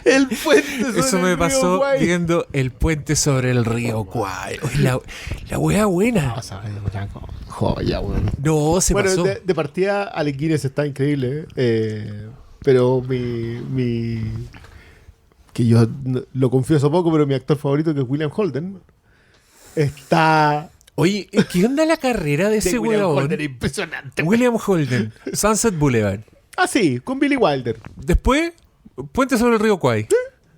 El puente sobre Eso me el pasó río Kwai. viendo el puente sobre el río Kwai. Oye, la wea buena. Joya, weón. No, se Bueno, pasó. de partida, Alec Guinness está increíble, pero que yo lo confieso poco, pero mi actor favorito, que es William Holden, está... Oye, ¿qué onda la carrera de ese William weón? Holden, impresionante. William Holden, Sunset Boulevard. Ah, sí, con Billy Wilder. Después, puente sobre el río Kwai.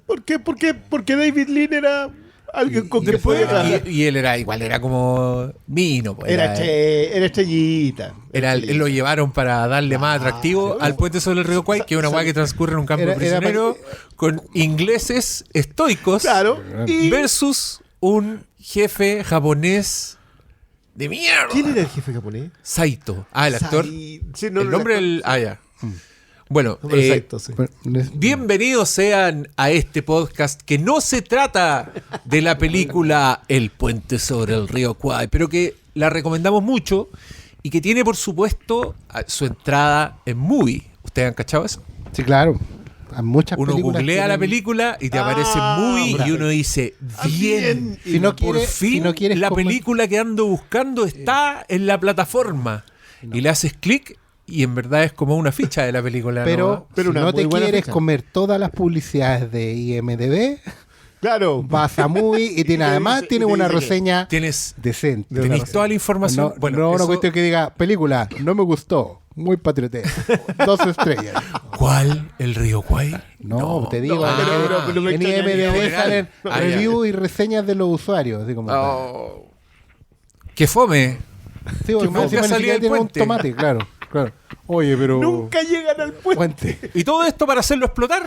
¿Por qué? Porque David Lean era alguien con que Después, podía... y él era igual, era como Mino. Pues, Era estrellita. lo llevaron para darle más atractivo al puente sobre el río Kwai, que es una weá que transcurre en un campo Era prisionero con ingleses estoicos Claro. Y... versus un jefe japonés de mierda. ¿Quién era el jefe japonés? Saito. Ah, el actor. Sí, El nombre del... Ah, ya. Bueno, Exacto, sí. bienvenidos sean a este podcast que no se trata de la película El puente sobre el río Kwai, pero que la recomendamos mucho y que tiene, por supuesto, su entrada en Movie. ¿Ustedes han cachado eso? Sí, claro. Hay muchas Uno películas googlea la tienen- película y te aparece Movie y uno dice, bien, Si no por quieres- fin si no quieres la comer- película que ando buscando está en la plataforma. Y le haces clic y en verdad es como una ficha de la película. Pero, Pero si una no te muy buena quieres fecha. comer todas las publicidades de IMDb, Claro. vas a Movie y tiene, además dice- tiene y te una dice que reseña Tienes decente. Tenéis toda la información. No, Bueno, no una eso- cuestión que diga, película, no me gustó, muy patriotero, 2 estrellas. ¿Cuál? ¿El río Kwai? No, te digo, no, pero me en extrañaría. IMDb General. salen Ah, ya. reviews y reseñas de los usuarios. Así como, Oh. ¡Qué fome! sí, porque nunca encima ni salía siquiera el tiene un puente. tomate, claro, claro. Oye, pero... Nunca llegan al puente. Puente. ¿Y todo esto para hacerlo explotar?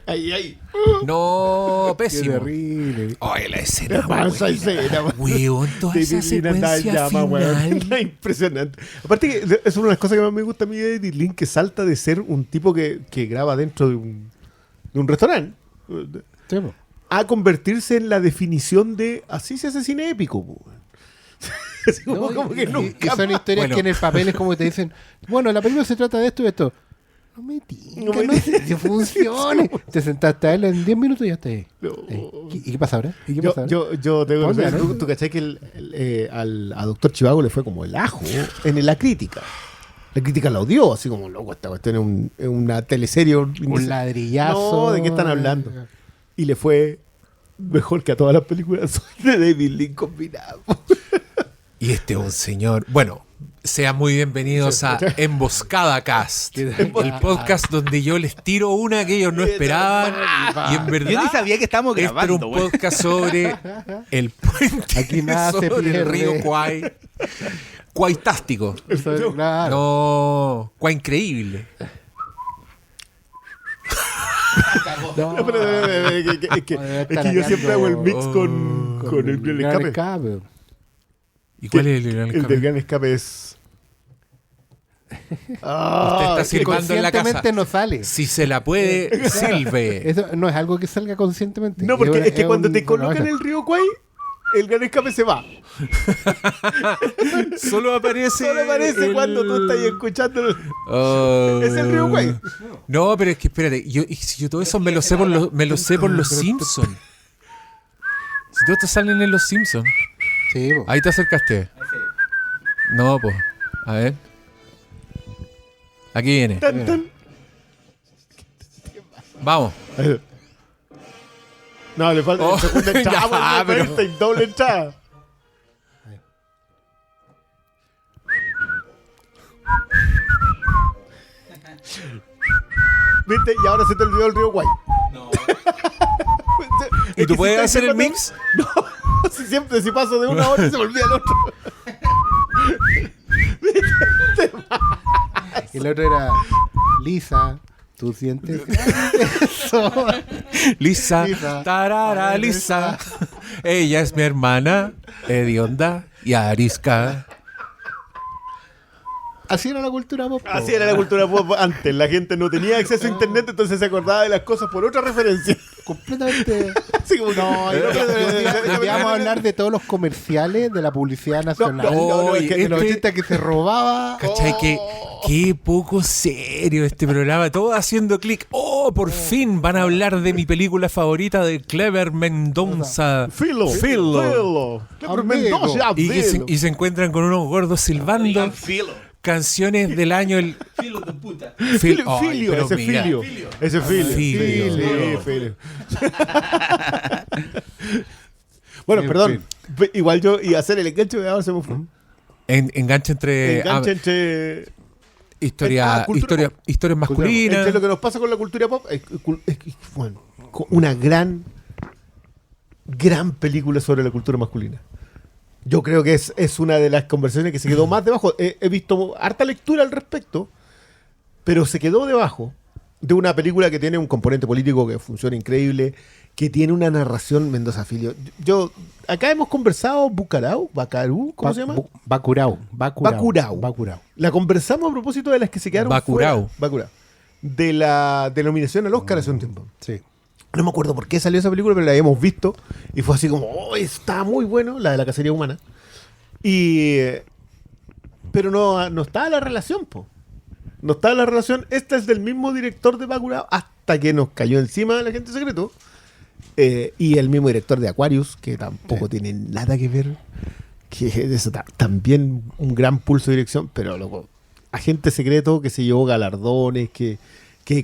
Ahí. No, Qué pésimo. terrible. Oye, la escena. La panza buena. escena, Weón, toda esa David Lean andaba en secuencia llama, weón. final. Impresionante. Aparte que es una de las cosas que más me gusta a mí de David Lean, que salta de ser un tipo que graba dentro de un restaurante Sí, po. a convertirse en la definición de así se hace cine épico. Po. Así como, No, como que y nunca son más. historias Bueno. que en el papel es como que te dicen, bueno, la película se trata de esto y esto. No me tinca, No me no sé si funcione. Te sentaste a él en 10 minutos y ya está ahí. No. ¿Y qué pasa ahora? ¿Y qué pasa ahora? Yo tengo Ponla, ¿no? ¿Tú cachai que a Doctor Chivago le fue como el ajo en la crítica? La crítica la odió, así como, loco, esta cuestión es una teleserie. Un ladrillazo. No, ¿de qué están hablando? Y le fue mejor que a todas las películas de David Lean combinadas. Y este es un señor. Bueno, sean muy bienvenidos a Emboscada Cast, el podcast donde yo les tiro una que ellos no esperaban. Y en verdad, Yo ni sabía que estábamos este era grabando, un güey. podcast sobre el puente Aquí nada se sobre el pierde. río Kwai. Cuaitástico. Eso, claro. No, Kwai increíble. No. Es que yo siempre hago el mix con el gran Gran escape. ¿Y cuál es el gran El del escape? gran escape es... Usted está Que silbando en la casa. conscientemente no sale. Si se la puede, silbe. Eso no es algo que salga conscientemente. No, porque es que cuando te una colocan vaina. el río Kwai, el gran escape se va. Solo aparece. Solo aparece el- cuando tú estás escuchando. Oh. Es el río Kwai. No, pero es que espérate, yo todo eso me lo sé por los Simpsons. Si todo esto salen en los Simpsons. Sí, po. Ahí te acercaste. No, pues. A ver. Aquí viene. Tan, tan. Vamos. No, le falta Oh, segunda entrada, ya, weón, pero- esta y doble entrada. ¿Viste? Y ahora se te olvidó el río Kwai. No. ¿Y tú puedes hacer el mix? No, si paso de una hora se me olvida el otro. Y el otro era Lisa, tú sientes eso. Lisa. Lisa. Tarara, Lisa. Ella es mi hermana, hedionda y arisca. Así era la cultura pop. Así era la cultura pop antes. La gente no tenía acceso a internet, entonces se acordaba de las cosas por otra referencia. Completamente. Así como, No, y vamos a hablar de todos los comerciales de la publicidad nacional. que de los 80 que se robaba. ¿Cachai? Qué poco serio este programa. Todo haciendo clic. ¡Oh, por fin van a hablar de mi película favorita de Clever Mendoza! Filo. Amigo. Y se encuentran con unos gordos silbando canciones del año. Filo de puta. Filio, pero ese mira. filio. Ese filio. Filio. Sí, filio. Bueno, perdón. Igual yo iba a hacer el enganche, ahora se me fue. Enganche entre Enganche entre historias masculinas. Entre lo que nos pasa con la cultura pop bueno, una gran película sobre la cultura masculina. Yo creo que es una de las conversaciones que se quedó más debajo. He visto harta lectura al respecto, pero se quedó debajo de una película que tiene un componente político que funciona increíble, que tiene una narración Mendoza Filio. Acá hemos conversado Bacarú, ¿cómo se llama? Bacurau. La conversamos a propósito de las que se quedaron Bacurau. fuera. Bacurau. De la denominación al Oscar hace un tiempo. Sí. No me acuerdo por qué salió esa película, pero la habíamos visto y fue así como, oh, está muy bueno, la de la cacería humana. Pero no estaba la relación, po. No estaba la relación. Esta es del mismo director de Bacurau hasta que nos cayó encima el agente secreto. Y el mismo director de Aquarius, que tampoco tiene nada que ver. Que es también un gran pulso de dirección, pero loco, agente secreto que se llevó galardones, que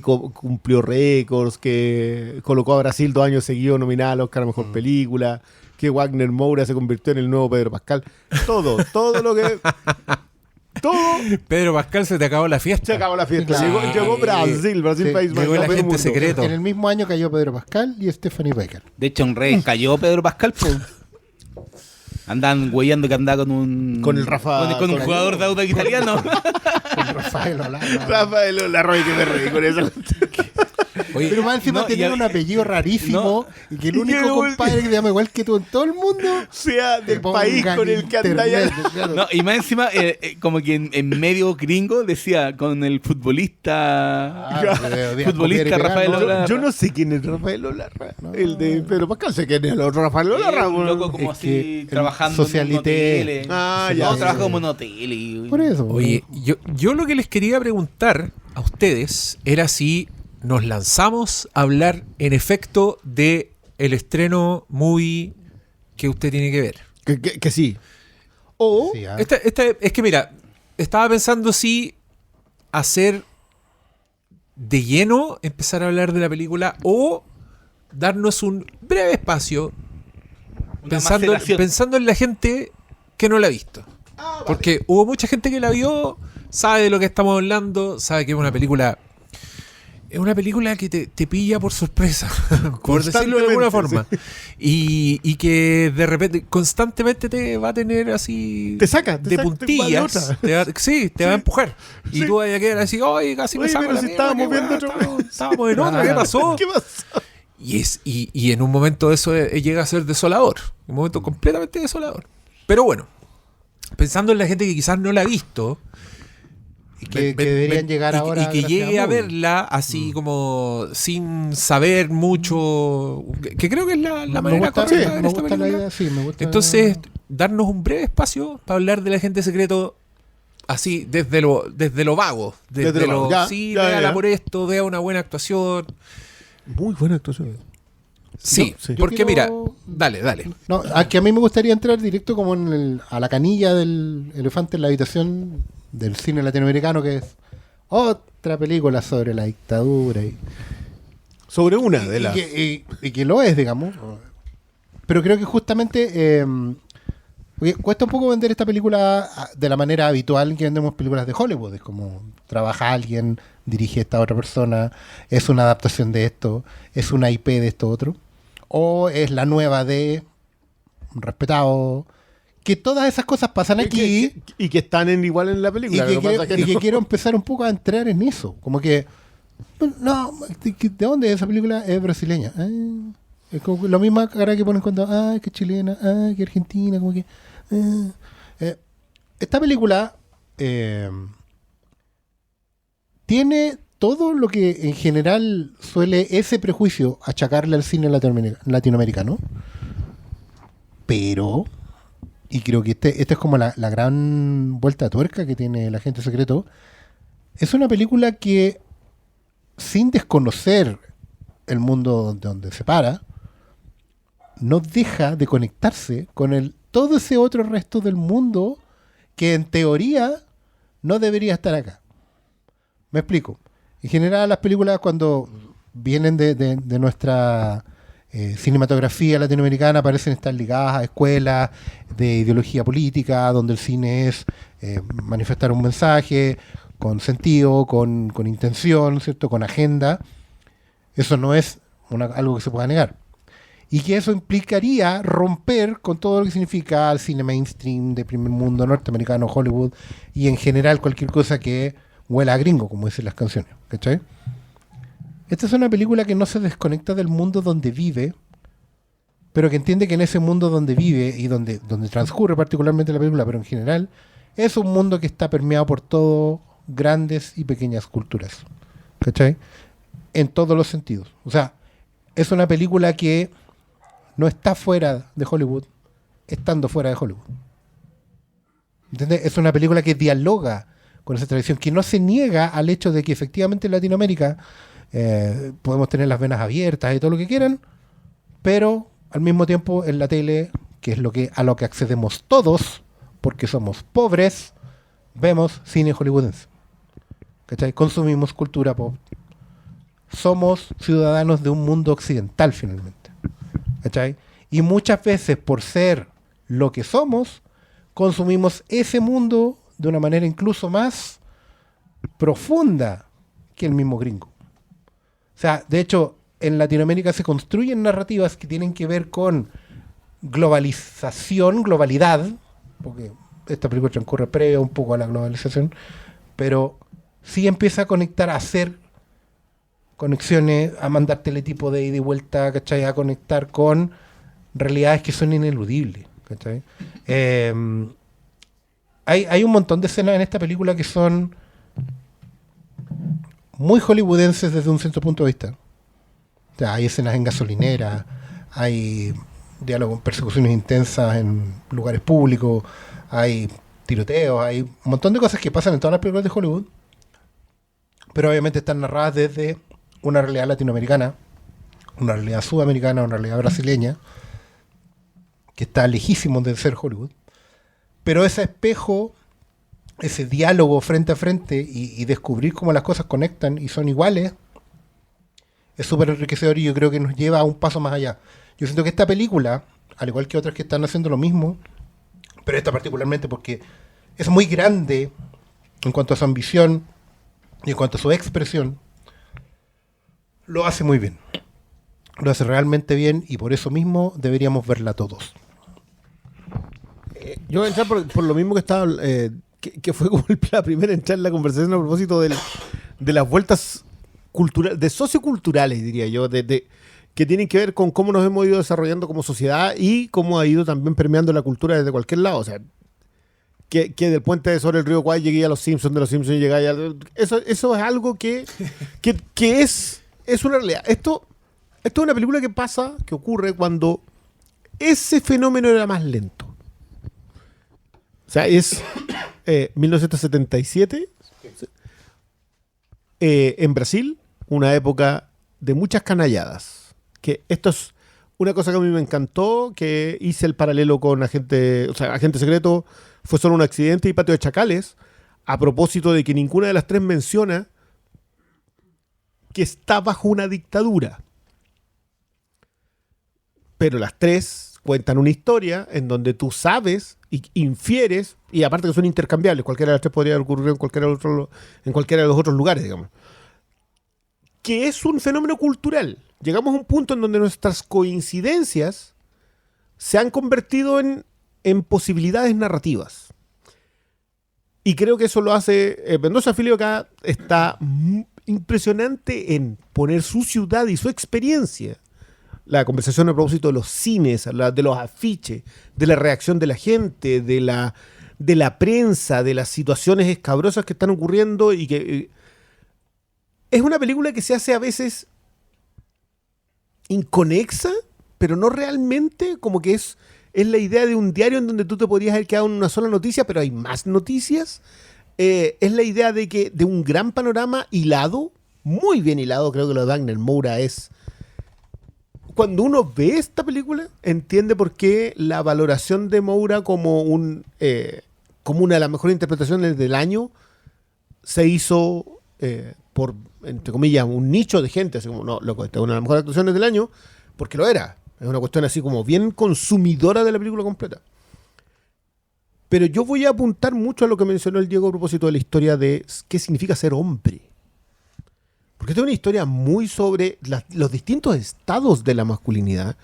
cumplió récords, que colocó a Brasil 2 años seguidos nominada al Oscar a Mejor Película, que Wagner Moura se convirtió en el nuevo Pedro Pascal. Todo lo que... Todo. Pedro Pascal, se te acabó la fiesta. Se acabó la fiesta. Claro. Llegó Brasil, Sí, país más llegó el grande del agente mundo. secreto. En el mismo año cayó Pedro Pascal y Stephanie Becker. De hecho, en redes cayó Pedro Pascal, pues. Andan huellando que andaba Con el Rafa. con un jugador de auto italiano. Con Rafael Olano. Rafael Olarroy, que me reí con eso. Oye, Pero más encima no, tenía y- un apellido rarísimo y que el Y que único compadre que se llama igual que tú en todo el mundo Sea del ponga país con en el que anda allá. internet, claro. No, y más encima, como que en medio gringo decía con el futbolista. Futbolista Rafael Olarra. Yo no sé quién es Rafael Olarra. El de Pedro Pascal, sé quién es el otro Rafael Olarra. Un bueno. loco como Es que así el trabajando socialité. en un hotel. Ah, ya. No, trabaja como en un hotel. Y... Por eso. Oye, yo lo que les quería preguntar a ustedes era si nos lanzamos a hablar en efecto de el estreno movie que usted tiene que ver. Que sí. O Sí, ah. Es que mira, estaba pensando si hacer de lleno, empezar a hablar de la película o darnos un breve espacio Una maceración. pensando en la gente que no la ha visto. Porque hubo mucha gente que la vio, sabe de lo que estamos hablando, sabe que es una película. Es una película que te pilla por sorpresa, por decirlo de alguna forma. Y que de repente, constantemente te va a tener así. Te saca, de puntillas. Te va a empujar. Y Sí. tú vas a quedar así, oye, casi me Oye, saco pero la si mierda, estábamos qué viendo weá, otro- estábamos en otra, ¿qué pasó? ¿qué pasó? Y en un momento eso llega a ser desolador. Un momento completamente desolador. Pero bueno, pensando en la gente que quizás no la ha visto. Que deberían llegar ahora Y que gracias llegue a a Movie. verla así como sin saber mucho. Que creo que es la Me manera gusta, correcta de ver me esta gusta la película. idea, sí, me gusta. Entonces, darnos un breve espacio para hablar del agente secreto así, desde lo vago. Desde lo vago. Ya, sí, ya, véala ya. por esto, vea una buena actuación. Muy buena actuación. Sí, sí. porque Yo mira, quiero- dale. No, que a mí me gustaría entrar directo como a la canilla del elefante en la habitación del cine latinoamericano, que es otra película sobre la dictadura Sobre una de las. y que lo es, digamos. Pero creo que justamente porque cuesta un poco vender esta película de la manera habitual en que vendemos películas de Hollywood. Es como trabaja alguien, dirige esta otra persona, es una adaptación de esto, es una IP de esto otro, o es la nueva de un respetado. Que todas esas cosas pasan aquí. Y que están igual en la Y película. que, lo que pasa es que no. quiero empezar un poco a entrar en eso. Como que, bueno, no, ¿de dónde es esa película? Es brasileña. Es como lo misma cara que ponen cuando, que chilena, que argentina, como que. Esta película tiene todo lo que en general suele ese prejuicio achacarle al cine latinoamericano, pero, y creo que este es como la gran vuelta de tuerca que tiene El Agente Secreto, es una película que, sin desconocer el mundo donde se para, no deja de conectarse con todo ese otro resto del mundo que en teoría no debería estar acá. Me explico. En general, las películas, cuando vienen de nuestra cinematografía latinoamericana, parecen estar ligadas a escuelas de ideología política, donde el cine es manifestar un mensaje con sentido, con intención, ¿cierto? Con agenda. Eso no es algo que se pueda negar. Y que eso implicaría romper con todo lo que significa el cine mainstream de primer mundo, norteamericano, Hollywood, y en general cualquier cosa que huela a gringo, como dicen las canciones. ¿Cachai? Esta es una película que no se desconecta del mundo donde vive, pero que entiende que en ese mundo donde vive y donde transcurre particularmente la película, pero en general, es un mundo que está permeado por todo grandes y pequeñas culturas. ¿Cachai? En todos los sentidos. O sea, es una película que no está fuera de Hollywood, estando fuera de Hollywood. ¿Entiendes? Es una película que dialoga con esa tradición, que no se niega al hecho de que efectivamente en Latinoamérica podemos tener las venas abiertas y todo lo que quieran, pero al mismo tiempo en la tele, que es a lo que accedemos todos, porque somos pobres, vemos cine hollywoodense. ¿Cachai? Consumimos cultura pop. Somos ciudadanos de un mundo occidental finalmente. ¿Cachai? Y muchas veces, por ser lo que somos, consumimos ese mundo de una manera incluso más profunda que el mismo gringo. O sea, de hecho, en Latinoamérica se construyen narrativas que tienen que ver con globalización, globalidad, porque esta película transcurre previo un poco a la globalización, pero sí empieza a conectar, a hacer conexiones, a mandar teletipo de ida y vuelta, ¿cachai? A conectar con realidades que son ineludibles, ¿cachai? Hay un montón de escenas en esta película que son muy hollywoodenses desde un cierto punto de vista. O sea, hay escenas en gasolinera, hay diálogos, persecuciones intensas en lugares públicos, hay tiroteos, hay un montón de cosas que pasan en todas las películas de Hollywood, pero obviamente están narradas desde una realidad latinoamericana, una realidad sudamericana, una realidad brasileña, que está lejísimo de ser Hollywood. Pero ese espejo, ese diálogo frente a frente y descubrir cómo las cosas conectan y son iguales, es súper enriquecedor y yo creo que nos lleva a un paso más allá. Yo siento que esta película, al igual que otras que están haciendo lo mismo, pero esta particularmente porque es muy grande en cuanto a su ambición y en cuanto a su expresión, lo hace muy bien. Lo hace realmente bien y por eso mismo deberíamos verla todos. Yo voy a entrar por lo mismo que estaba, que fue como la primera entrar en la conversación a propósito de las vueltas culturales, socioculturales, diría yo, que tienen que ver con cómo nos hemos ido desarrollando como sociedad y cómo ha ido también permeando la cultura desde cualquier lado. O sea, que del puente sobre el río Kwai llegué a los Simpsons, de los Simpsons llegué a... Eso es algo que es una realidad. Esto es una película que ocurre cuando ese fenómeno era más lento. O sea, es 1977 en Brasil, una época de muchas canalladas. Que esto es una cosa que a mí me encantó, que hice el paralelo con Agente Secreto, fue solo un accidente y Patio de Chacales, a propósito de que ninguna de las tres menciona que está bajo una dictadura. Pero las tres cuentan una historia en donde tú sabes y infieres, y aparte que son intercambiables, cualquiera de las tres podría ocurrir en cualquiera de los otros lugares, digamos, que es un fenómeno cultural. Llegamos a un punto en donde nuestras coincidencias se han convertido en posibilidades narrativas. Y creo que eso lo hace... Mendoza Filho acá está impresionante en poner su ciudad y su experiencia. La conversación a propósito de los cines, de los afiches, de la reacción de la gente, de la prensa, de las situaciones escabrosas que están ocurriendo y que es una película que se hace a veces inconexa, pero no realmente, como que es la idea de un diario en donde tú te podrías haber quedado en una sola noticia, pero hay más noticias. Es la idea de un gran panorama hilado, muy bien hilado. Creo que lo de Wagner Moura es... Cuando uno ve esta película, entiende por qué la valoración de Moura como una de las mejores interpretaciones del año se hizo por, entre comillas, un nicho de gente, así como, no, loco, esta es una de las mejores actuaciones del año, porque lo era. Es una cuestión así como bien consumidora de la película completa. Pero yo voy a apuntar mucho a lo que mencionó el Diego a propósito de la historia de qué significa ser hombre. Porque esta es una historia muy sobre los distintos estados de la masculinidad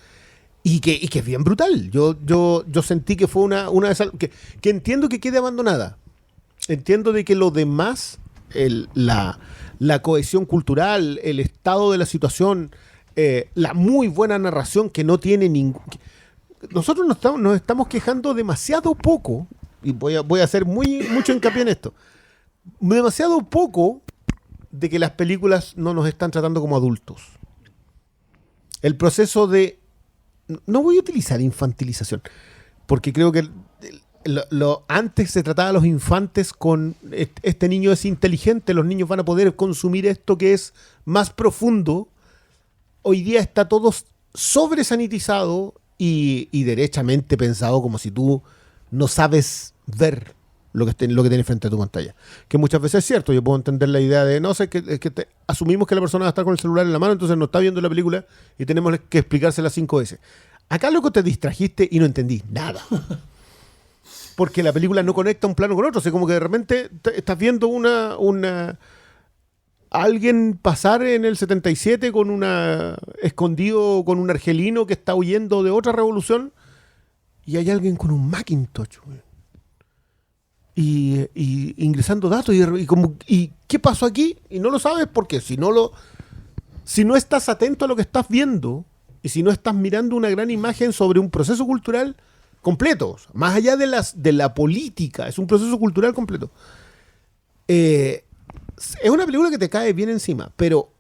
y que es bien brutal. Yo sentí que fue una de esas... Que entiendo que quede abandonada. Entiendo de que lo demás, la cohesión cultural, el estado de la situación, la muy buena narración que no tiene ningún... Nosotros nos estamos quejando demasiado poco, y voy a hacer mucho hincapié en esto, demasiado poco de que las películas no nos están tratando como adultos. El proceso de... No voy a utilizar infantilización, porque creo que antes se trataba a los infantes con este niño es inteligente, los niños van a poder consumir esto que es más profundo. Hoy día está todo sobresanitizado y derechamente pensado como si tú no sabes ver lo que tienes frente a tu pantalla. Que muchas veces es cierto, yo puedo entender la idea de, no sé, asumimos que la persona va a estar con el celular en la mano, entonces no está viendo la película y tenemos que explicársela 5 veces. Acá, loco, te distrajiste y no entendí nada. Porque la película no conecta un plano con otro. O sea, como que de repente estás viendo alguien pasar en el 77 escondido con un argelino que está huyendo de otra revolución y hay alguien con un Macintosh, güey. Y ingresando datos y ¿qué pasó aquí? Y no lo sabes porque si no estás atento a lo que estás viendo y si no estás mirando una gran imagen sobre un proceso cultural completo, más allá de la política, es un proceso cultural completo. Es una película que te cae bien encima, pero,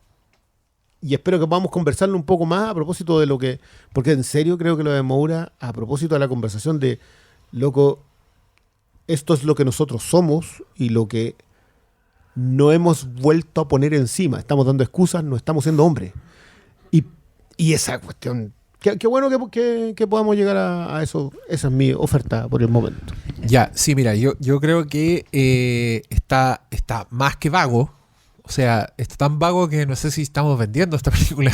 y espero que podamos conversarlo un poco más a propósito de lo que, porque en serio creo que lo de Moura, a propósito de la conversación de, loco, esto es lo que nosotros somos y lo que no hemos vuelto a poner encima. Estamos dando excusas, no estamos siendo hombres. Y esa cuestión, qué bueno que podamos llegar a eso. Esa es mi oferta por el momento. Ya, sí, mira, yo creo que está más que vago. O sea, está tan vago que no sé si estamos vendiendo esta película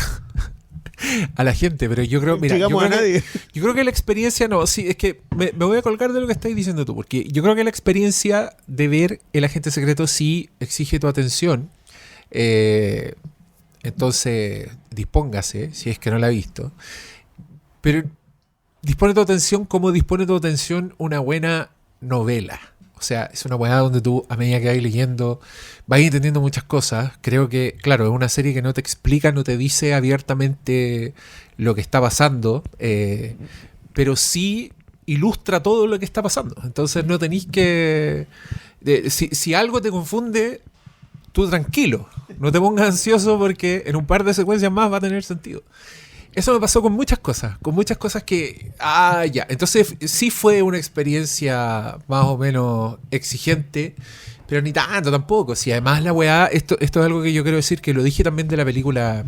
a la gente, pero yo creo, mira, yo creo que la experiencia, no, sí, es que me voy a colgar de lo que estáis diciendo tú, porque yo creo que la experiencia de ver El Agente Secreto sí exige tu atención. Entonces, dispóngase, si es que no la ha visto. Pero dispone tu atención como dispone tu atención una buena novela. O sea, es una weá donde tú, a medida que vas leyendo, vas entendiendo muchas cosas. Creo que, claro, es una serie que no te explica, no te dice abiertamente lo que está pasando, pero sí ilustra todo lo que está pasando. Entonces no tenéis que... Si algo te confunde, tú tranquilo, no te pongas ansioso porque en un par de secuencias más va a tener sentido. Eso me pasó con muchas cosas que... ya. Entonces sí fue una experiencia más o menos exigente, pero ni tanto tampoco. Si además la weá... Esto es algo que yo quiero decir, que lo dije también de la película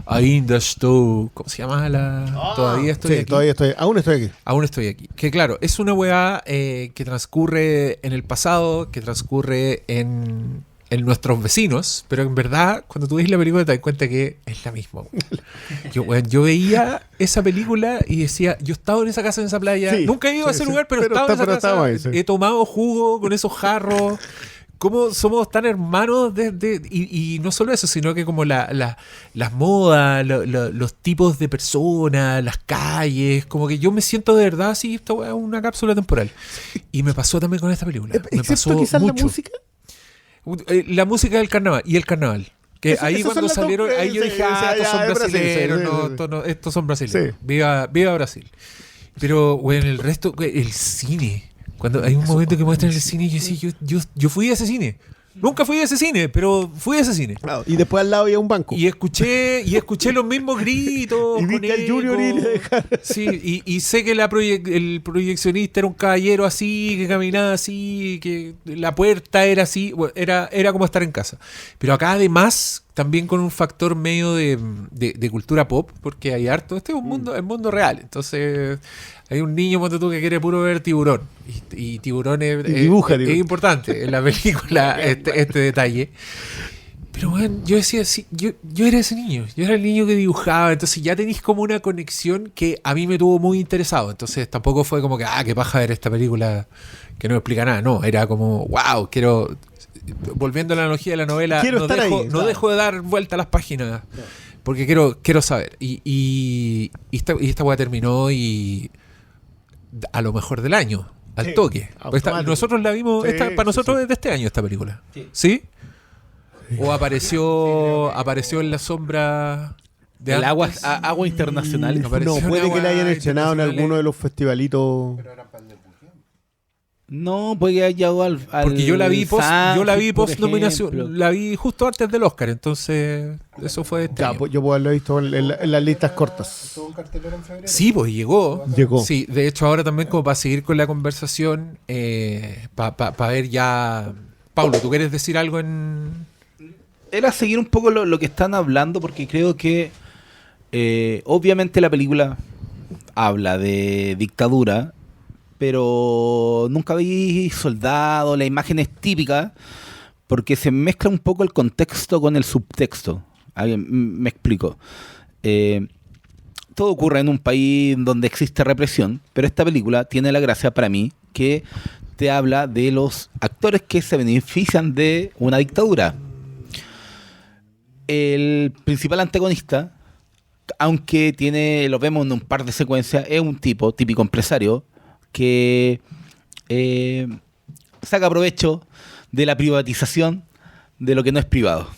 Ainda Estou... ¿Cómo se llama la...? Todavía estoy aquí. Aún estoy aquí. Aún estoy aquí. Que claro, es una weá que transcurre en el pasado, que transcurre en nuestros vecinos, pero en verdad cuando tú ves la película te das cuenta que es la misma. Yo veía esa película y decía, yo he estado en esa casa, en esa playa, sí, nunca he ido a ese lugar, pero he estado en esa casa, ahí, sí. He tomado jugo con esos jarros. ¿Cómo somos tan hermanos? Y no solo eso, sino que como las modas, los tipos de personas, las calles, como que yo me siento de verdad así, esto es una cápsula temporal. Y me pasó también con esta película. Me pasó quizás mucho. La música. La música del carnaval y el carnaval. Que ahí cuando salieron, ahí yo dije, estos son brasileños, estos son brasileños. Sí. Viva Brasil. Pero, bueno, el resto, el cine. Cuando hay un momento que muestran el cine, yo fui a ese cine. Nunca fui a ese cine, pero fui a ese cine. Claro, y después al lado había un banco. Y escuché los mismos gritos. Y con viste al Junior y eco. le dejaron. Sí, y sé que el proyeccionista era un caballero así, que caminaba así, que la puerta era así, bueno, era como estar en casa. Pero acá además, también con un factor medio de cultura pop, porque hay harto, este es un mundo, el mundo real. Entonces, hay un niño, ponte tú, que quiere puro ver Tiburón. Y Tiburón es importante en la película, este detalle. Pero bueno, yo decía, sí, yo era ese niño, yo era el niño que dibujaba, entonces ya tenéis como una conexión que a mí me tuvo muy interesado, entonces tampoco fue como que, qué paja ver esta película que no me explica nada, no, era como, wow, volviendo a la analogía de la novela, no dejo de dar vuelta a las páginas, porque quiero saber, y esta weá terminó y a lo mejor del año, al toque. Nosotros la vimos, para nosotros es de este año esta película, ¿sí? ¿O apareció en la sombra de el antes? agua internacional? No, puede que la hayan estrenado en alguno de los festivalitos. No, puede que haya llegado al porque yo la vi post nominación, ejemplo. la vi justo antes del Oscar, entonces eso fue de este año. Pues yo puedo haberlo visto en las listas cortas. ¿Estuvo en cartelera en febrero? Sí, pues llegó. Sí, de hecho ahora también como para seguir con la conversación, para ver ya... Paulo, ¿tú quieres decir algo en...? Era seguir un poco lo que están hablando, porque creo que obviamente la película habla de dictadura, pero nunca vi soldado, la imagen es típica, porque se mezcla un poco el contexto con el subtexto. Me explico. Todo ocurre en un país donde existe represión, pero esta película tiene la gracia para mí que te habla de los actores que se benefician de una dictadura. El principal antagonista, aunque lo vemos en un par de secuencias, es un tipo típico empresario que saca provecho de la privatización de lo que no es privado.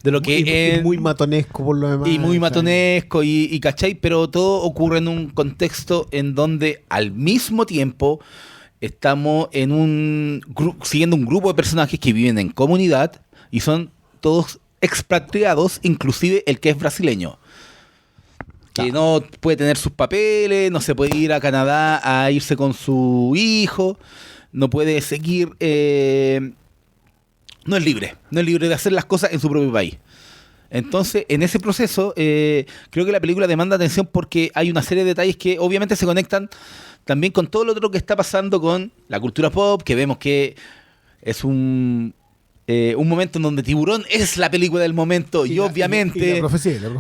De lo que es muy matonesco por lo demás. Y muy matonesco, y ¿cachai? Pero todo ocurre en un contexto en donde al mismo tiempo estamos siguiendo un grupo de personajes que viven en comunidad y son todos expatriados, inclusive el que es brasileño. Que no puede tener sus papeles, no se puede ir a Canadá a irse con su hijo, no puede seguir... no es libre de hacer las cosas en su propio país. Entonces, en ese proceso, creo que la película demanda atención porque hay una serie de detalles que obviamente se conectan también con todo lo otro que está pasando con la cultura pop, que vemos que es un momento en donde Tiburón es la película del momento y obviamente...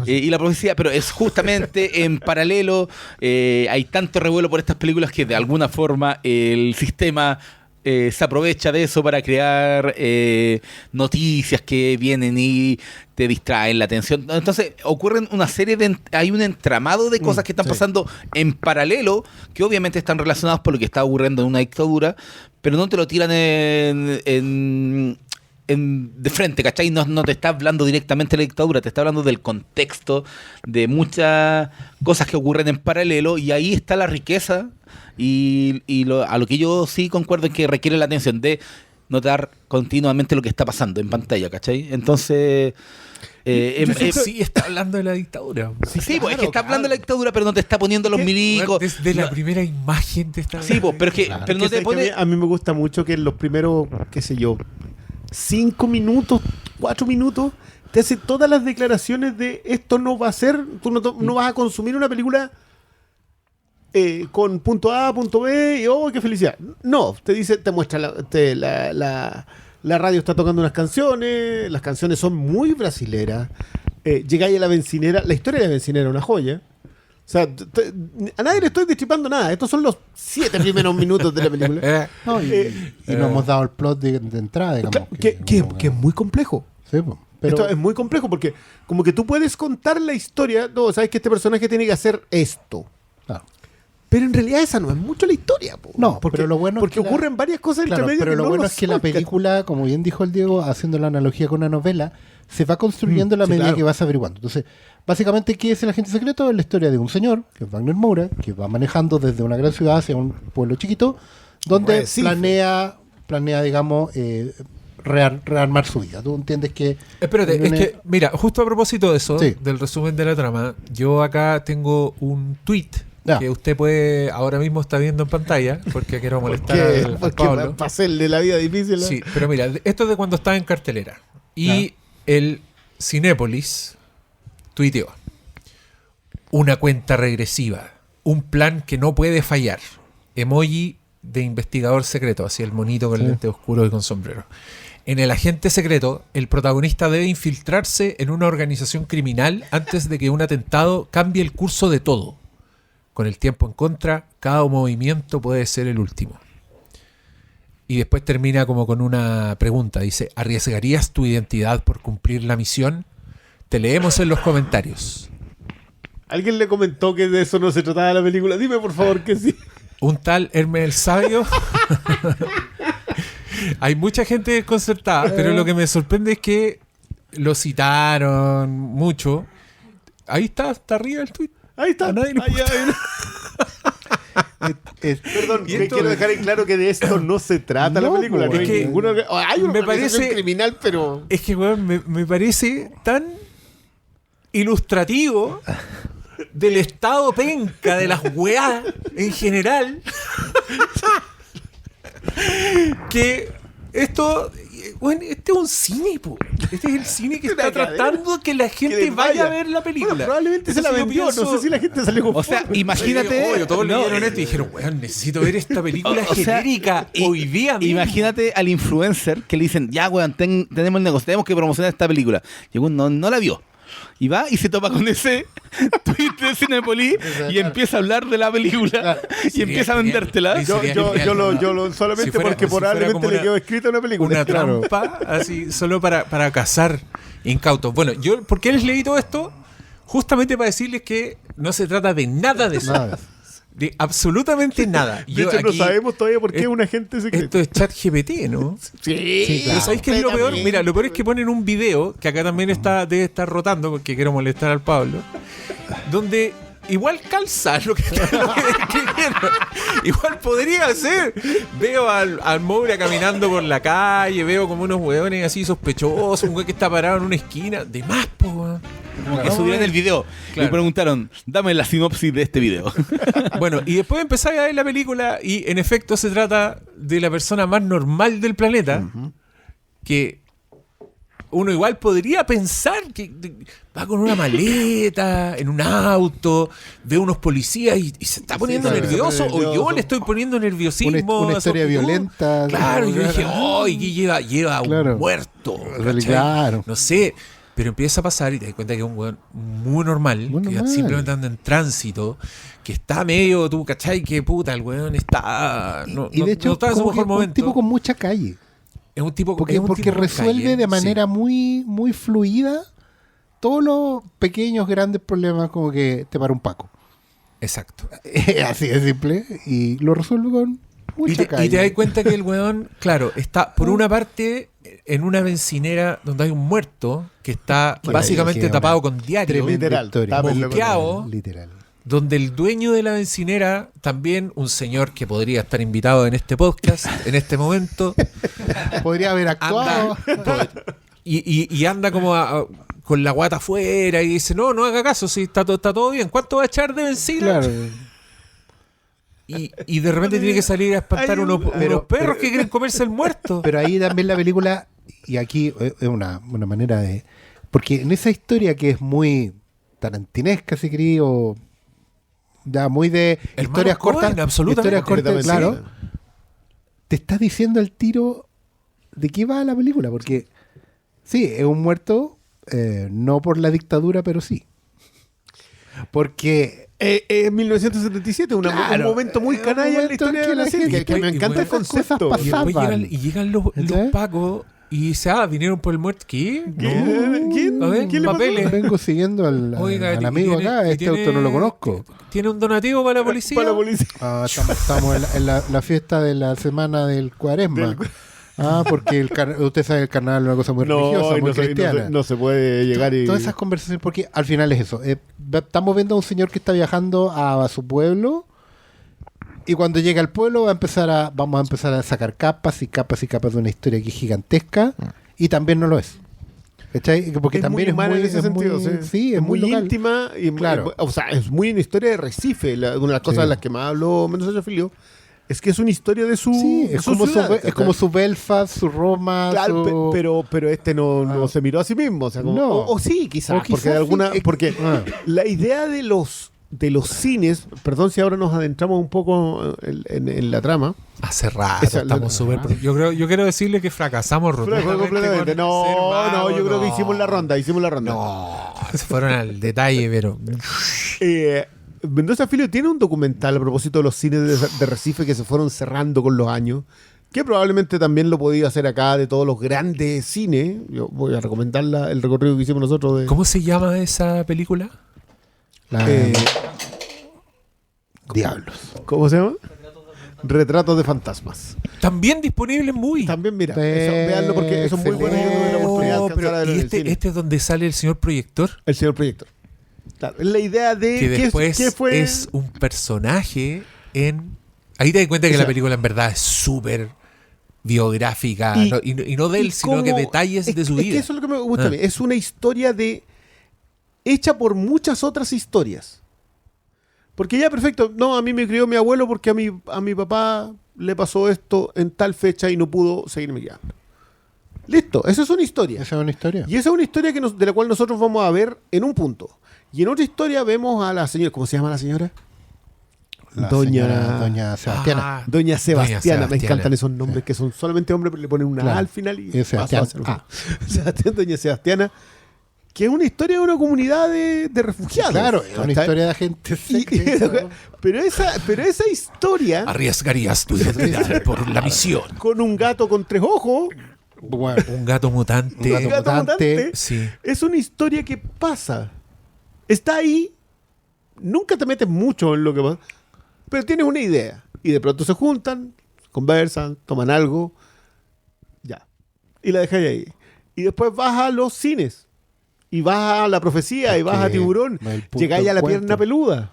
Y la profecía, pero es justamente en paralelo, hay tanto revuelo por estas películas que de alguna forma el sistema... se aprovecha de eso para crear noticias que vienen y te distraen la atención. Entonces ocurren una serie hay un entramado de cosas que están pasando en paralelo, que obviamente están relacionadas por lo que está ocurriendo en una dictadura, pero no te lo tiran de frente, ¿cachai? No te está hablando directamente de la dictadura, te está hablando del contexto, de muchas cosas que ocurren en paralelo, y ahí está la riqueza y a lo que yo sí concuerdo es que requiere la atención de notar continuamente lo que está pasando en pantalla, ¿cachai? Entonces... sí está hablando de la dictadura. Sí, claro, es que está hablando de la dictadura, pero no te está poniendo los milicos. Desde la primera imagen te está hablando. Sí, pero es que pero no te pone... A mí me gusta mucho que en los primeros, qué sé yo, 5 minutos, 4 minutos, te hace todas las declaraciones de esto no va a ser, tú no vas a consumir una película con punto A, punto B, y oh, qué felicidad. No, te muestra la radio está tocando unas canciones, las canciones son muy brasileras. Llegáis a la bencinera, la historia de la bencinera es una joya. O sea, a nadie le estoy destripando nada. Estos son los 7 primeros minutos de la película. No, y no hemos dado el plot de entrada, digamos. Que es muy complejo. Sí, pero... Esto es muy complejo porque como que tú puedes contar la historia, no, sabes que este personaje tiene que hacer esto. Claro. Pero en realidad esa no es mucho la historia. No, porque, pero lo bueno porque es que ocurren varias cosas entre medio. Pero lo bueno es que la película, como bien dijo el Diego, haciendo la analogía con una novela, se va construyendo a la medida que vas averiguando. Entonces, básicamente, ¿qué es el agente secreto? Es la historia de un señor, que es Wagner Moura, que va manejando desde una gran ciudad hacia un pueblo chiquito, donde planea, digamos, rearmar su vida. ¿Tú entiendes que...? Espérate, es que, mira, justo a propósito de eso, Sí. del resumen de la trama, yo acá tengo un tweet Ya. que usted puede, ahora mismo está viendo en pantalla, porque quiero molestar al Porque Pablo. para hacerle la vida difícil. ¿no? Sí, pero mira, esto es de cuando estaba en cartelera. Y el Cinépolis tuiteó: una cuenta regresiva, un plan que no puede fallar. Emoji de investigador secreto, así el monito con lente oscuro y con sombrero. En El agente secreto, el protagonista debe infiltrarse en una organización criminal antes de que un atentado cambie el curso de todo. Con el tiempo en contra, cada movimiento puede ser el último. Y después termina como con una pregunta. Dice: ¿arriesgarías tu identidad por cumplir la misión? Te leemos en los comentarios. ¿Alguien le comentó que de eso no se trataba la película? Dime por favor que sí. Un tal Hermes el Sabio. Hay mucha gente desconcertada, pero lo que me sorprende es que lo citaron mucho. Ahí está arriba el tweet. Ahí está. A nadie le Perdón, Y que esto- quiero dejar en claro que de esto no se trata la No, película. po, No hay es que ninguna... Hay una me organización parece- criminal, pero... Es que, weón, me parece tan ilustrativo del estado penca de las weas en general que esto, bueno, este es un cine, po. Este es el cine que está tratando que la gente Que vaya a ver la película. Bueno, probablemente se la Entonces yo vendió. No sé si la gente salió con O sea, imagínate. Obvio, todos no, leyeron esto y dijeron: weón, necesito ver esta película o sea, genérica hoy día mismo. Imagínate al influencer que le dicen, ya, weón, tenemos el negocio, tenemos que promocionar esta película. Y el weón no la vio. Y va y se topa con ese tweet de Cinépolis y empieza a hablar de la película y Sería empieza a genial. vendértela. Sería Yo genial. lo solamente Si fuera- porque si fuera probablemente como le una- quedó escrita una película. Una Claro. trampa, así, solo para cazar incautos. Bueno, yo, ¿por qué les leí todo esto? Justamente para decirles que no se trata de nada de eso. Nada. De absolutamente nada. De Yo hecho, no aquí- sabemos todavía por qué es un agente secreto. Esto es ChatGPT, ¿no? Sí, Pero ¿sabéis qué es lo peor? Mira, lo peor es que ponen un video, que acá también debe estar rotando, porque quiero molestar al Pablo, donde igual calza lo que escribieron. Igual podría ser. Veo al Moura caminando por la calle, veo como unos hueones así sospechosos, un güey que está parado en una esquina. De más, po, weón. Como que Vamos a subieron ver. el video. Claro. Le preguntaron, dame la sinopsis de este video. Bueno, y después empezáis a ver la película y en efecto se trata de la persona más normal del planeta, que uno igual podría pensar que va con una maleta, en un auto, ve unos policías y se está poniendo claro, nervioso, se pone o yo nervioso. le estoy poniendo nerviosismo. Una historia a su actitud. violenta. Claro, y yo dije, oh, y que lleva Claro. un muerto. ¿cachai? Claro. No sé. Pero empieza a pasar y te das cuenta que es un weón muy normal, Muy que normal. simplemente anda en tránsito, que está medio, tú, ¿cachai? Que puta, el weón está. No, Y de hecho, no está en su como que mejor un momento. tipo con mucha calle. Es un tipo Porque, es un porque tipo con resuelve calle, de sí. manera muy, muy fluida todos los pequeños, grandes problemas, como que te para un Paco. Exacto. Así de simple. Y lo resuelve con mucha calle. Y te das cuenta que el weón, claro, está por una parte en una bencinera donde hay un muerto que está Que básicamente es una tapado con diario, Tremenda Literal, historia. tápenlo con Moqueado. Literal. donde el dueño de la bencinera, también un señor que podría estar invitado en este podcast en este momento, Podría haber actuado. anda y anda como con la guata afuera y dice, no haga caso, si está todo bien, ¿cuánto va a echar de benzina? Claro. Y de repente tiene que salir a espantar Hay un- unos perros que quieren comerse el muerto. Pero ahí también la película, y aquí es una manera de... Porque en esa historia que es muy tarantinesca, si querí, o ya muy de Hermano historias Coen, cortas, absolutamente. historias cortas, Completamente, claro, te está diciendo el tiro de qué va la película, porque sí, es un muerto, no por la dictadura, pero sí. Porque... En 1977, un Claro, momento muy un canalla en la momento en historia que de la la serie, gente- que me y encanta el esas cosas concepto. pasan. Y después Pasaban. llegan los ¿Entendés? pacos y dice, vinieron por el muerto. ¿Qué? ¿Quién? A ver, ¿Quién le pasó? papeles. vengo siguiendo Oiga, al y amigo tiene- acá, y este tiene- auto no lo conozco. ¿Tiene un donativo para la policía? Para la policía. Ah, estamos en la fiesta de la semana del Cuaresma. Porque usted sabe el carnaval es una cosa muy religiosa, y muy no se, cristiana. no se puede llegar y... Todas esas conversaciones, porque al final es eso. Estamos viendo a un señor que está viajando a su pueblo Y cuando llega al pueblo vamos a empezar a sacar capas y capas y capas de una historia que es gigantesca y también no lo es. ¿Cachai? Porque Es también muy humana en ese sentido, sí, es muy local. íntima y Claro. o sea, es muy una historia de Recife. Una de las cosas de las que más habló Mendoza Filio es que es una historia de su Sí, de es su como, ciudad, es ¿cachai? como su Belfast, su Roma, Claro, su... pero este no se miró a sí mismo, o sea, como- No. o sí, quizás, O quizás porque de alguna, sí. porque Ah. la idea de los cines, perdón si ahora nos adentramos un poco en la trama. Hace rato Esa- estamos súper... Yo quiero decirle que fracasamos rotundamente Completamente. con ser No, vago, yo creo que no. hicimos la ronda. No, se fueron al detalle, pero... Mendoza Filio tiene un documental a propósito de los cines de Recife que se fueron cerrando con los años, que probablemente también lo podía hacer acá de todos los grandes cines. Yo voy a recomendar el recorrido que hicimos nosotros de... ¿Cómo se llama esa película? Diablos. ¿Cómo se llama? Retratos de fantasmas. También disponible en Movie. También, mira, véanlo porque eso es muy bueno. Yo tuve la oportunidad de Oh, alcanzar a verlo y en el cine. este es donde sale el señor proyector, El señor Proyector. Claro, es la idea de que después ¿qué fue? es un personaje Ahí te das cuenta que O sea, la película en verdad es súper biográfica, y- y no de él, sino que cómo- detalles de su es vida. que eso es lo que me gusta a mí. Ah. Es una historia hecha por muchas otras historias. Porque ya, perfecto, no, a mí me crió mi abuelo porque a mi papá le pasó esto en tal fecha y no pudo seguirme criando. Listo, esa es una historia. Esa es una historia. Y esa es una historia de la cual nosotros vamos a ver en un punto. Y en otra historia vemos a la señora, ¿cómo se llama la señora? La Doña- señora Doña Sebastiana. Ah, Doña Sebastiana. Me Sebastiana. encantan esos nombres que son solamente hombres, pero le ponen una Claro. A al final y Es Sebastián. pasó a ser- Sebastián, Doña Sebastiana, que es una historia de una comunidad de refugiados. Claro, es una ¿Está? historia de agente Y- secreto. pero esa historia Arriesgarías tu identidad por la misión. con un gato con 3 ojos, Bueno, Un gato mutante. Un gato mutante. Sí. es una historia que pasa. Está ahí, nunca te metes mucho en lo que pasa, pero tienes una idea. Y de pronto se juntan, conversan, toman algo, ya. Y la dejáis ahí. Y después vas a los cines. Y vas a La Profecía, y vas a que Tiburón. el punto Llegáis a La encuentro. Pierna Peluda.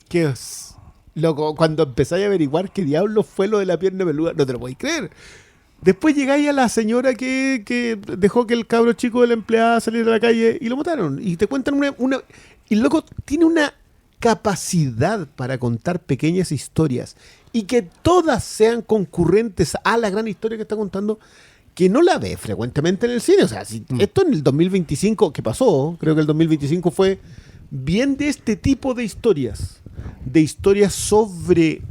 Que es... Loco, cuando empezáis a averiguar qué diablo fue lo de La Pierna Peluda, no te lo podéis creer. Después llegáis a la señora que dejó que el cabro chico de la empleada saliera a la calle y lo mataron. Y te cuentan una... Y el loco tiene una capacidad para contar pequeñas historias y que todas sean concurrentes a la gran historia que está contando, que no la ve frecuentemente en el cine. O sea, si esto en el 2025, que pasó, creo que el 2025 fue bien de este tipo de historias sobre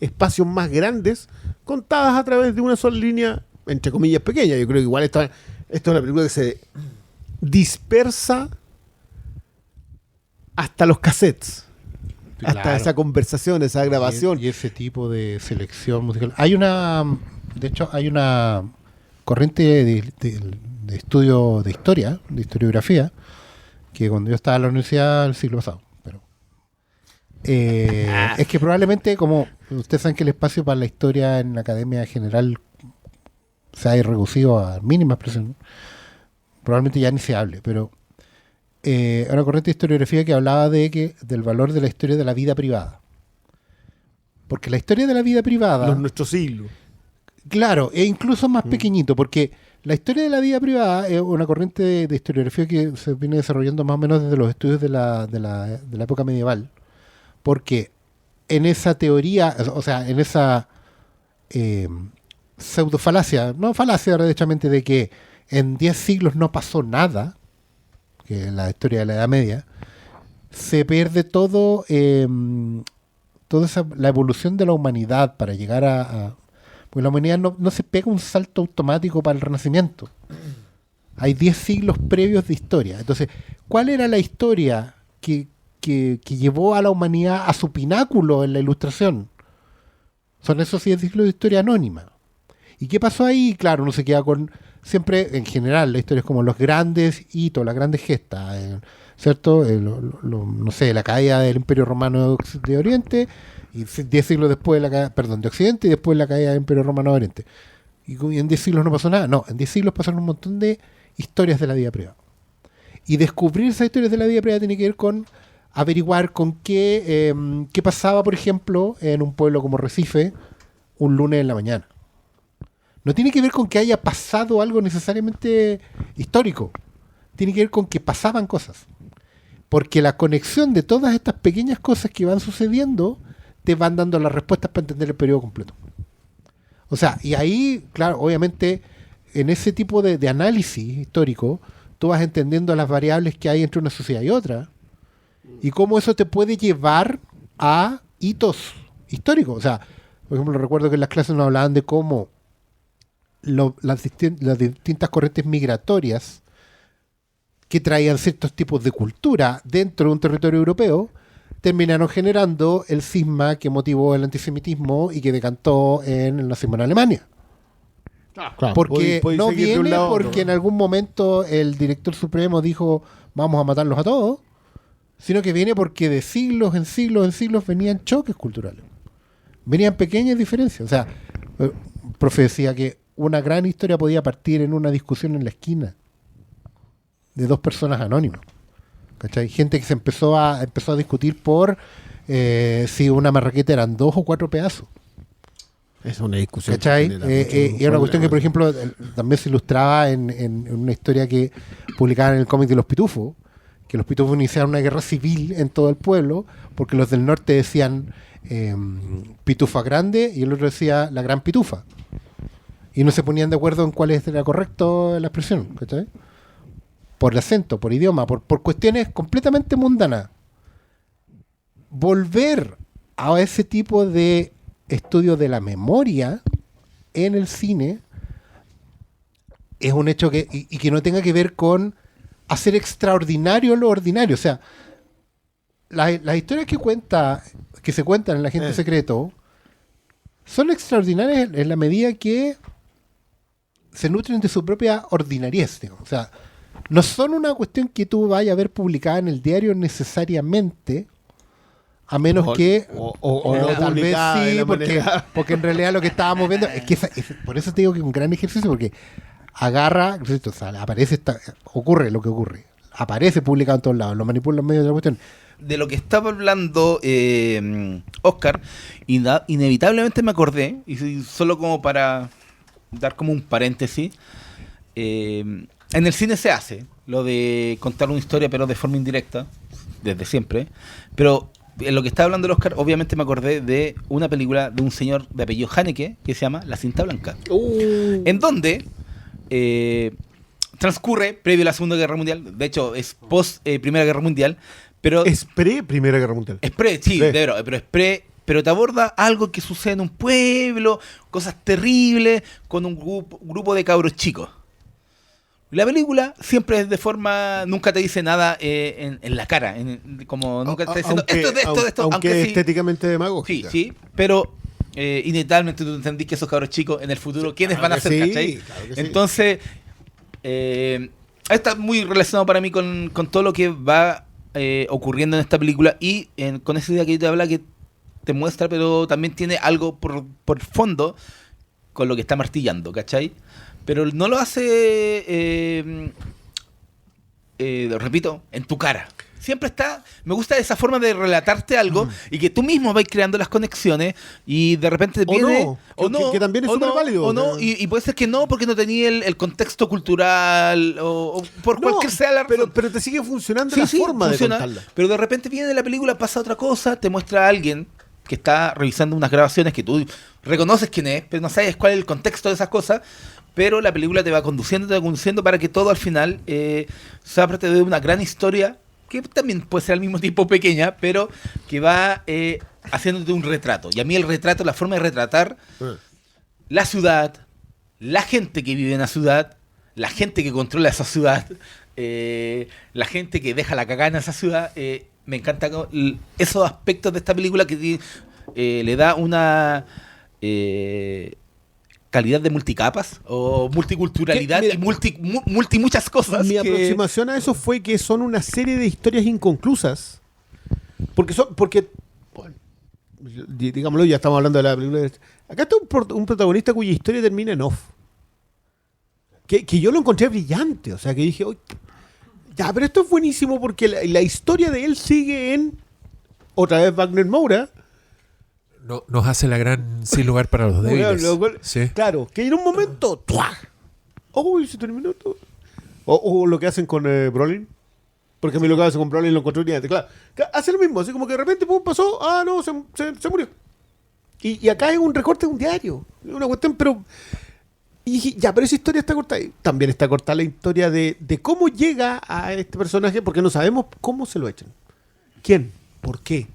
espacios más grandes, contadas a través de una sola línea, entre comillas, pequeña. Yo creo que igual esto es una película que se dispersa hasta los cassettes, hasta Claro. esa conversación, esa grabación. Y ese tipo de selección musical. De hecho, hay una corriente de estudio de historia, de historiografía, que cuando yo estaba en la universidad el siglo pasado. Pero es que probablemente, como ustedes saben que el espacio para la historia en la academia general se ha reducido a mínima expresión, probablemente ya ni se hable, pero una corriente de historiografía que hablaba del valor de la historia de la vida privada. Porque la historia de la vida privada, Nuestro siglo. claro, es incluso más pequeñito, porque la historia de la vida privada es una corriente de historiografía que se viene desarrollando más o menos desde los estudios de la época medieval. Porque en esa teoría, o sea, en esa pseudofalacia, no falacia derechamente, de que en 10 siglos no pasó nada, que en la historia de la Edad Media, se pierde todo, la evolución de la humanidad para llegar porque la humanidad no se pega un salto automático para el Renacimiento. Hay 10 siglos previos de historia. Entonces, ¿cuál era la historia que llevó a la humanidad a su pináculo en la Ilustración? Son esos 10 siglos de historia anónima. ¿Y qué pasó ahí? Claro, uno se queda con... Siempre, en general, la historia es como los grandes hitos, las grandes gestas, ¿cierto? No sé, la caída del Imperio Romano de Oriente, y 10 siglos después de Occidente, y después la caída del Imperio Romano de Oriente. Y en 10 siglos no pasó nada. No, en 10 siglos pasaron un montón de historias de la vida privada. Y descubrir esas historias de la vida privada tiene que ver con averiguar con qué pasaba, por ejemplo, en un pueblo como Recife un lunes en la mañana. No tiene que ver con que haya pasado algo necesariamente histórico. Tiene que ver con que pasaban cosas. Porque la conexión de todas estas pequeñas cosas que van sucediendo te van dando las respuestas para entender el periodo completo. O sea, y ahí, claro, obviamente, en ese tipo de análisis histórico, tú vas entendiendo las variables que hay entre una sociedad y otra y cómo eso te puede llevar a hitos históricos. O sea, por ejemplo, recuerdo que en las clases nos hablaban de cómo las distintas corrientes migratorias que traían ciertos tipos de cultura dentro de un territorio europeo terminaron generando el cisma que motivó el antisemitismo y que decantó en el nazismo en Alemania. Claro, Porque podéis no seguir de un viene lado a otro. porque en algún momento el director supremo dijo vamos a matarlos a todos, sino que viene porque de siglos en siglos en siglos venían choques culturales. Venían pequeñas diferencias. O sea, el profe decía que una gran historia podía partir en una discusión en la esquina de dos personas anónimas. ¿Cachai? Gente que se empezó a discutir por si una marraqueta eran 2 o 4 pedazos. Es una discusión. ¿Cachai? que genera Y mucho era una cuestión que, por problema. ejemplo, también se ilustraba en una historia que publicaban en el cómic de los Pitufos, que los Pitufos iniciaron una guerra civil en todo el pueblo, porque los del norte decían Pitufa Grande y el otro decía la Gran Pitufa. Y no se ponían de acuerdo en cuál era correcto la expresión, ¿cachai? Por el acento, por idioma, por cuestiones completamente mundanas. Volver a ese tipo de estudio de la memoria en el cine es un hecho y que no tenga que ver con hacer extraordinario lo ordinario. O sea, las historias que se cuentan en La Agente Secreto son extraordinarias en la medida que se nutren de su propia ordinariez, digamos. O sea, no son una cuestión que tú vayas a ver publicada en el diario necesariamente, a menos que o no tal vez publicada de sí, la porque, manera- porque en realidad lo que estábamos viendo es que por eso te digo que es un gran ejercicio, porque agarra, o sea, ocurre lo que ocurre, aparece publicado en todos lados, lo manipulan los medios de la cuestión. De lo que estaba hablando Oscar, inevitablemente me acordé, y solo como para dar como un paréntesis, en el cine se hace lo de contar una historia pero de forma indirecta, desde siempre, pero en lo que estaba hablando el Oscar, obviamente me acordé de una película de un señor de apellido Haneke que se llama La Cinta Blanca, en donde transcurre previo a la Segunda Guerra Mundial, de hecho es post Primera Guerra Mundial, pero Es pre-Primera Guerra Mundial. es pre, sí, Pre. pero es pre, pero te aborda algo que sucede en un pueblo, cosas terribles, con un grupo de cabros chicos. La película siempre es de forma, nunca te dice nada en la cara, como nunca te está diciendo esto, aunque sí, estéticamente sí, demagógica. sí, pero inevitablemente tú entendís que esos cabros chicos en el futuro, ¿quiénes van a ser? Sí, ¿Cachai? claro que sí. Entonces, está muy relacionado para mí con todo lo que va ocurriendo en esta película y con esa idea que yo te habla que te muestra, pero también tiene algo por fondo con lo que está martillando, ¿cachai? Pero no lo hace, repito, en tu cara. Siempre está, me gusta esa forma de relatarte algo y que tú mismo vas creando las conexiones y de repente O viene... no, que también es o súper no, válido. o no, y puede ser que no, porque no tenía el contexto cultural o por No, cualquier sea la razón. pero te sigue funcionando Sí, la sí, forma funciona, de contarla. pero de repente viene la película, pasa otra cosa, te muestra a alguien que está revisando unas grabaciones que tú reconoces quién es, pero no sabes cuál es el contexto de esas cosas, pero la película te va conduciendo para que todo al final sea parte de una gran historia que también puede ser al mismo tiempo pequeña, pero que va haciéndote un retrato. Y a mí el retrato, la forma de retratar la ciudad, la gente que vive en la ciudad, la gente que controla esa ciudad, la gente que deja la cagada en esa ciudad, me encanta esos aspectos de esta película que le da una calidad de multicapas o multiculturalidad Mira, y multi muchas cosas. Mi que- aproximación a eso fue que son una serie de historias inconclusas. Porque bueno, digámoslo, ya estamos hablando de la película. Acá está un protagonista cuya historia termina en off. Que yo lo encontré brillante. O sea, que dije, "Uy, Ya, pero esto es buenísimo porque la historia de él sigue en, otra vez, Wagner Moura. No, nos hace la gran Sin lugar para los débiles. Sí. Claro, que en un momento, ¡tuah! ¡Uy, se terminó todo! O lo que hacen con Brolin. Porque a mí lo que hace con Brolin lo encontré brillante. Claro, hace lo mismo, así como que de repente pum, pasó, no, se murió. Y acá hay un recorte de un diario. Una cuestión, pero... Y dije, ya, pero esa historia está cortada. Y también está cortada la historia de cómo llega a este personaje, porque no sabemos cómo se lo echan. ¿Quién? ¿Por qué?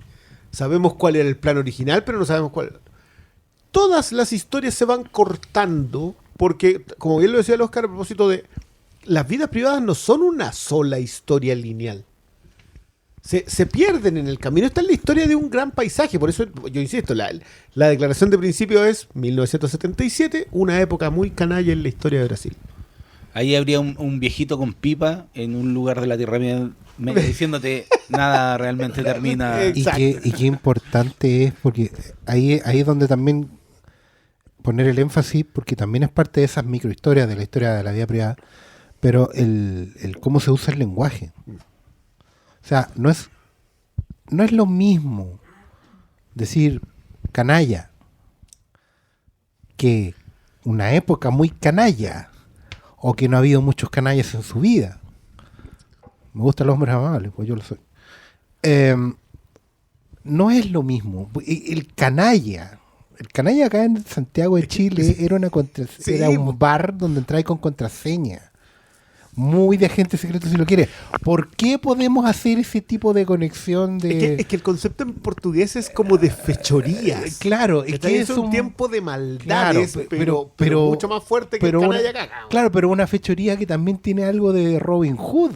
Sabemos cuál era el plan original, pero no sabemos cuál era. Todas las historias se van cortando, porque, como bien lo decía el Oscar a propósito de... Las vidas privadas no son una sola historia lineal. Se pierden en el camino. Esta es la historia de un gran paisaje. Por eso yo insisto, la declaración de principio es 1977, una época muy canalla en la historia de Brasil. Ahí habría un viejito con pipa en un lugar de la Tierra Media diciéndote nada realmente termina. Y qué importante es, porque ahí es donde también poner el énfasis, porque también es parte de esas microhistorias de la historia de la vida privada, pero el cómo se usa el lenguaje. O sea, no es lo mismo decir canalla que una época muy canalla o que no ha habido muchos canallas en su vida. Me gustan los hombres amables, pues yo lo soy. No es lo mismo. El canalla acá en Santiago de Chile era era un bar donde entráis con contraseña. Muy de agente secreto si lo quiere. ¿Por qué podemos hacer ese tipo de conexión de...? Es que el concepto en portugués es como de fechorías. Claro, es que es un tiempo de maldades, claro, pero mucho más fuerte que el canalla acá. Claro, pero una fechoría que también tiene algo de Robin Hood.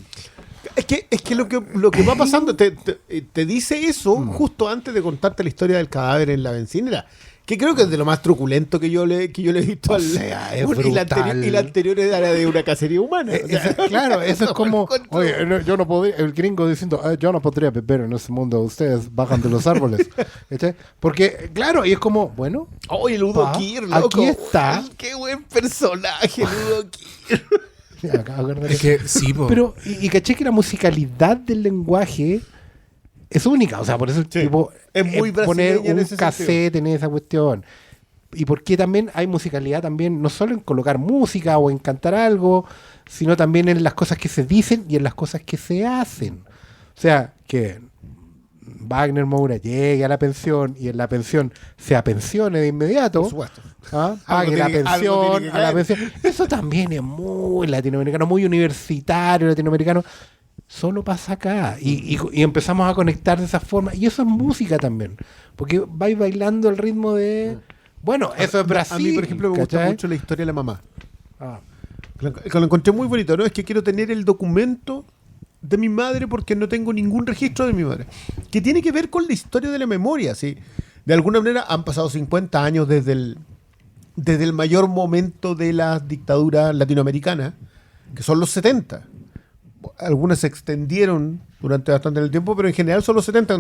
Es que lo que va pasando te dice eso justo antes de contarte la historia del cadáver en la bencinera. Que creo que es de lo más truculento que yo le he visto. Es brutal. Y la anterior era de una cacería humana. Claro, eso es como... Oye, yo no podría... El gringo diciendo, yo no podría beber en ese mundo. Ustedes bajan de los árboles. Porque, claro, y es como, bueno... Oye, Ludo Kier, loco. Aquí está. Ay, qué buen personaje, Ludo Kier. Es que sí, pero, y caché que la musicalidad del lenguaje es única, o sea, por eso el tipo es muy poner brasileña en un ese cassette en esa cuestión. Y porque también hay musicalidad también, no solo en colocar música o en cantar algo, sino también en las cosas que se dicen y en las cosas que se hacen. O sea, que Wagner Moura llegue a la pensión y en la pensión se apensione de inmediato. Por supuesto. Pague la pensión, a la pensión. Eso también es muy latinoamericano, muy universitario latinoamericano. Solo pasa acá y empezamos a conectar de esa forma, y eso es música también, porque vais bailando el ritmo de... Bueno, eso es Brasil. A mí, por ejemplo, me gusta ¿cachai? mucho la historia de la mamá. Lo encontré muy bonito, ¿no? Es que quiero tener el documento de mi madre porque no tengo ningún registro de mi madre, que tiene que ver con la historia de la memoria, ¿sí? De alguna manera han pasado 50 años desde el mayor momento de la dictadura latinoamericana, que son los 70. Algunas se extendieron durante bastante el tiempo, pero en general son los 70.